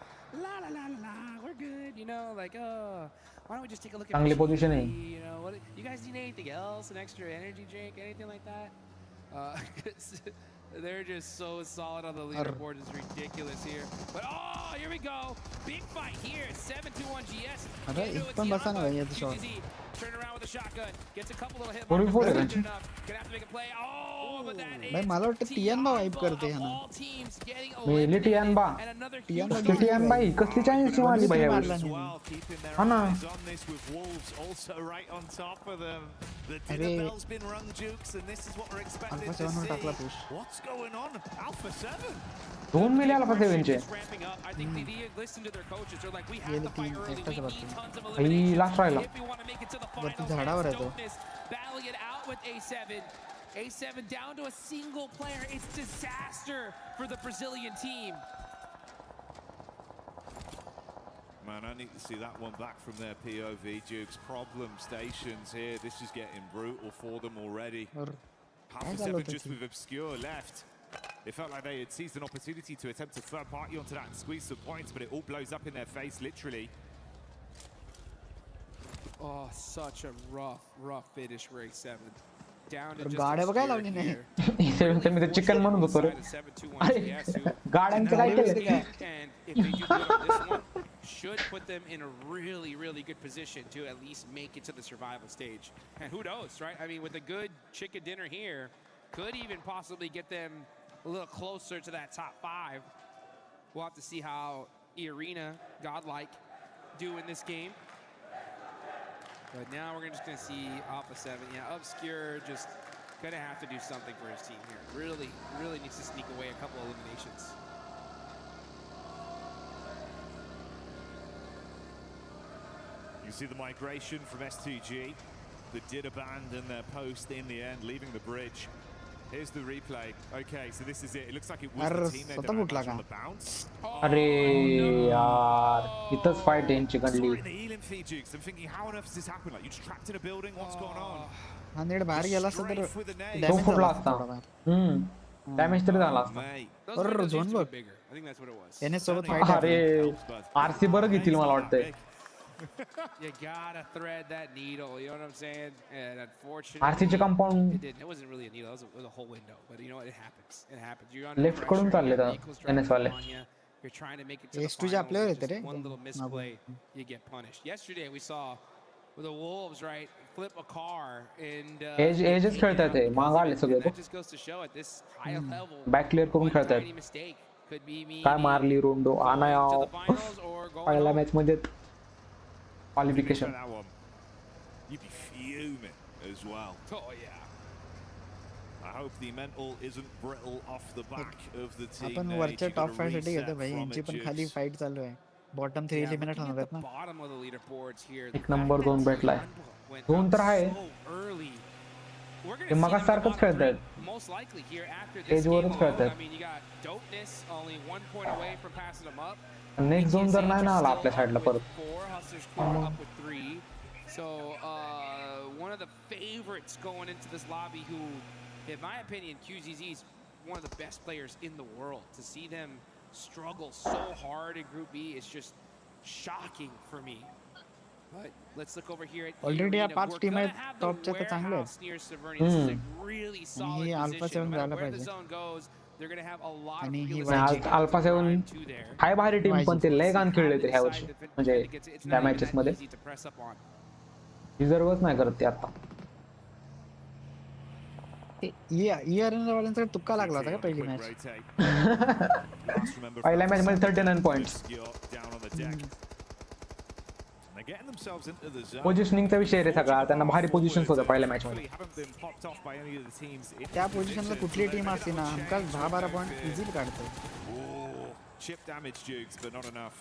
la la la la, we're good. You know, like, why don't we just take a look at चांगली position आहे you know, what you guys need anything else? An extra energy drink, anything like that? 'Cause they're just so solid on the leaderboard. It's ridiculous here. But here we go. Big fight here. 7-2-1 GS. अरे एक पण बसा ना भाई ये तो shot Turn around with a shotgun. Gets a couple little hit Four markers. before Gonna it, have to make a play. But that भाई मला वाटतं टीएन बा वाइप करते हैं ना मेली टीएन बा ही कसली चान्स वाली भाई हां ना अरे अल्फा 7 वर टाकला पुश दोन मिले अल्फा 7 चे गेले 3 एकटाच बाकी भाई लास्ट राहिला वरती झाडावर आहे तो battling it out with A7. A7 down to a single player. It's disaster for the Brazilian team. Man, I need to see that one back from their POV. Duke's problem stations here. This is getting brutal for them already. Half a 7 just with Obscure left. It felt like they had seized an opportunity to attempt a third party onto that and squeeze some points, but it all blows up in their face, literally. Oh, such a rough finish for A7. Down to गाड्या बघायला लावली नाही A7 चं मी तर chicken म्हणून होतो रे गाड्यांचं काय केलं And if they do good on this one, should put them in a really good position to at least make it to the survival stage. And who knows, right? I mean, with a good chicken dinner here, could even possibly get them a little closer to that top 5. We'll have to see how Arena, GodLike do in this game. But now we're just going to see Alpha 7. Yeah, Obscure just going to have to do something for his team here. Really needs to sneak away a couple of eliminations. You see the migration from S2G that did abandon their post in the end, leaving the bridge. Here's the replay. Okay, so this is it. It looks like it was the team that did on the bounce. अरे यार इथंच fight यांची गणली I'm thinking, how on earth does this happen? Like, you just trapped in a building? What's going on? हा NEET बाहेर गेला असता तर तो फुटला असता डॅमेज तरी झाला असता अरे झोन बघ I think that's what it was. याने सोबत फाइट अरे आरसी बरं घेतील मला वाटतंय You gotta thread that needle, you know what I'm saying? And unfortunately, आरसीचे compound it didn't. It wasn't really a needle. It was a whole window. But you know what? It happens. It happens. You're under left कडून चालले तर NS वाले You're trying to make it to the S2 आपल्यावर finals. येते रे Just one little misplay, you get punished. Yesterday we saw with the Wolves, right, flip a car and एजच खेळतात ते माग आले सगळे that just goes to show at this high level. Back clear करून खेळतात Tiny mistake could be me. काय मारली रोंडो आनायाव पहिल्या मॅच मध्ये qualification You'd be fuming as well. Oh yeah. I hope the mental isn't brittle off the back of the team. आपण वरच्या top 5 साठी घेतो भाई यांची पण खाली फाइट चालू आहे बॉटम 3 एलिमिनेट होणार आहेत ना एक नंबर 2 भेटलाय 2 तर आहे ते मगा सारखंच खेळतात Most likely here after this game, I mean, you got Dopeness only 1 point away from passing them up. Next zone जर नाही ना आला आपल्या साइडला परत So one of the favorites going into this lobby who, in my opinion, QZZ is one of the best players in the world. To see them struggle so hard in Group B is just shocking for me. But let's look over here at Already Arena. या 5 We're team gonna आहेत have the टॉपच्या तर चांगले warehouse आहेत near Severny. This is a really solid he alpha position. 7 No जायला matter where the पाहिजे zone goes, they're gonna have a lot of आणि ही real वायजी estate alpha to 7 drive to there. हाय भारी team पण ते लय गाण खेळले ते ह्या Decide वर्षी if it- म्हणजे if it gets- it's त्या not even मॅचेस that मध्ये easy to press up on. डिझर्वच नाही करत ते आता ई अरेना वाल्यांचा तुक्का लागला होता का पहिली मॅच पहिल्या मॅच मध्ये 39 पॉइंट्स पोझिशनिंगचा विषय रे सगळा त्यांना भारी पोझिशन्स होत्या पहिल्या मॅच मध्ये त्या पोझिशनला कुठली टीम असते ना हमका 10-12 पॉइंट इझिली काढते Chip damage, Dukes, but not enough.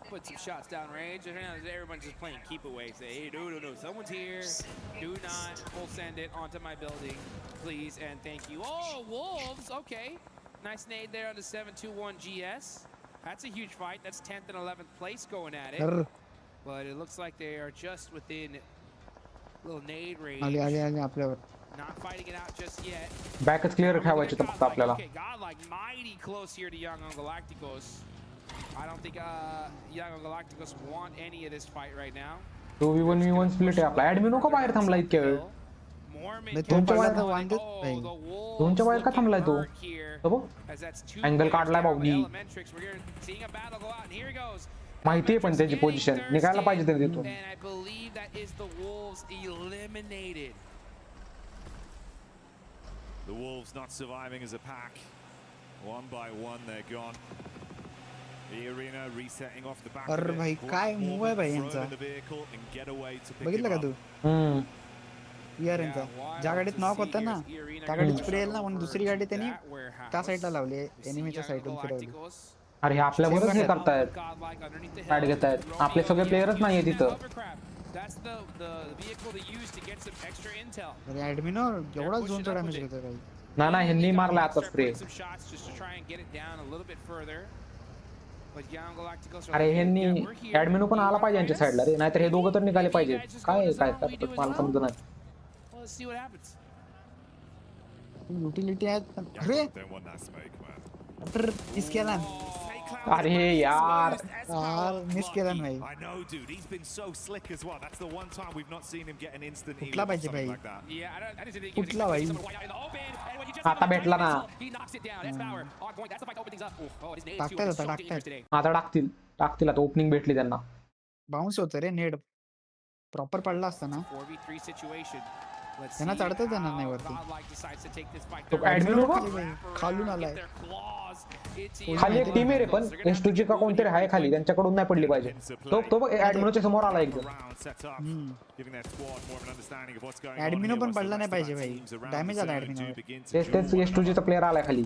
Put some shots down range, and everyone's just playing keep away. Say, hey, no, someone's here. Do not full send it onto my building, please, and thank you. Oh, Wolves, okay. Nice nade there on the 721 GS. That's a huge fight. That's 10th and 11th place going at it. But it looks like they are just within little nade range. आली आपल्यावर Not fighting it out just yet. बॅकच clear ठेवायचे फक्त आपल्याला Okay, GodLike mighty close here to Young Galacticos. I don't think Young Galacticos want any of this fight right now. 2v1v1 split आहे आपला admin नको बाहेर थांबला इतक्या वेळ दोनच्या बाहेर का थांबलाय तो अँगल काढलाय भाऊनी माहितीये पण त्याची पोझिशन निघायला पाहिजे तरी तिथून And I believe that is the Wolves eliminated. The Wolves not surviving as a pack. One by one, they're gone. The arena resetting off the back. अरे भाई काय मूव आहे भाई यांचा बघितलं का तू यार यांचा ज्या गाडीत नॉक होता ना त्या गाडीत स्प्रे येईल ना म्हणून दुसरी गाडी त्यांनी त्या साईडला लावली एनिमीच्या साईडून फिरवली अरे हे आपल्यावरच हे करतायत ऍड घेतायत आपले सगळे प्लेयरच नाहीये तिथं That's the vehicle they use to get some extra intel. अरे ऍडमिन एवढा झोनचा डॅमेज घेतोय भाई ना ह्यांनी मारला आता स्प्रे अरे ह्यांनी ऍडमिन पण आला पाहिजे यांच्या साईडला रे नाहीतर हे दोघं तर निघाले पाहिजे काय काय करतात मला समजत नाही युटिलिटी आहेत अरे मिस केला अरे यार मिस केला नाही I know, dude. He's been so slick as well. That's the one time we've not seen him get an instant heal. कुठला पाहिजे भाई Yeah, I didn't think कुठला भाई आता भेटला ना he knocks it down. That's power. On point. That's the fight that opens things up. Oh, his nade टाकतात आता so dangerous टाकतात today. आता टाकतील आता ओपनिंग भेटली त्यांना बाउन्स होतं रे नेड प्रॉपर पडला असता ना 4v3 situation. Let's त्यांना see चढताच how येणार नाही वरती GodLike decides to take this fight. तो ऍडमिन हो खालून आलाय खाली एक टीम आहे रे पण एस2जी का कोणतरी आहे खाली त्यांच्याकडून नाही पडली पाहिजे तो ऍडमिनोच्या समोर आला एकदम ऍडमिनो पण पडला नाही पाहिजे भाई डॅमेज आला ऍडमिनो तेच एस2जीचा प्लेयर आलाय खाली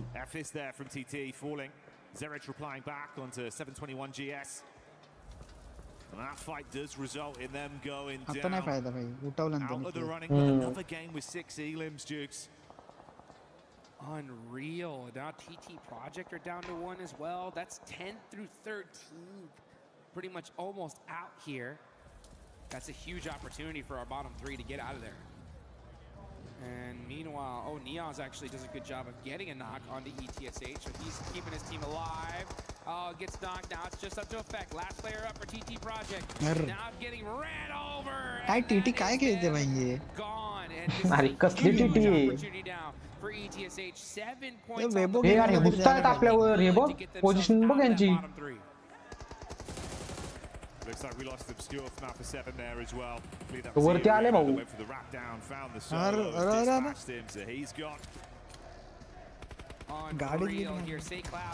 And that fight does result in them going आता नाही फायदा भाई उठवलं out of the running with another game with 6 elims, Dukes. Unreal. Now TT Project are down to 1 as well. That's 10th through 13th. Pretty much almost out here. That's a huge opportunity for our bottom 3 to get out of there. And meanwhile, Neon's actually does a good job of getting a knock on the ETSH. So he's keeping his team alive. Oh, gets knocked. Now it's just up to effect. Last player up for TT Project. Now getting ran over. काय TT काय खेळते भाई ये Gone. And अरे कसली TT opportunity now for ETSH. 7 points. हे यार हे घुसतायत आपल्यावर हे बघ पोझिशन बघ यांची Looks like we lost the obscure from Alpha 7 there as well. वरती आले भाऊ Went for the wrap down, found the SoLo, dispatched him, so he's got Unreal here. Say Cloud.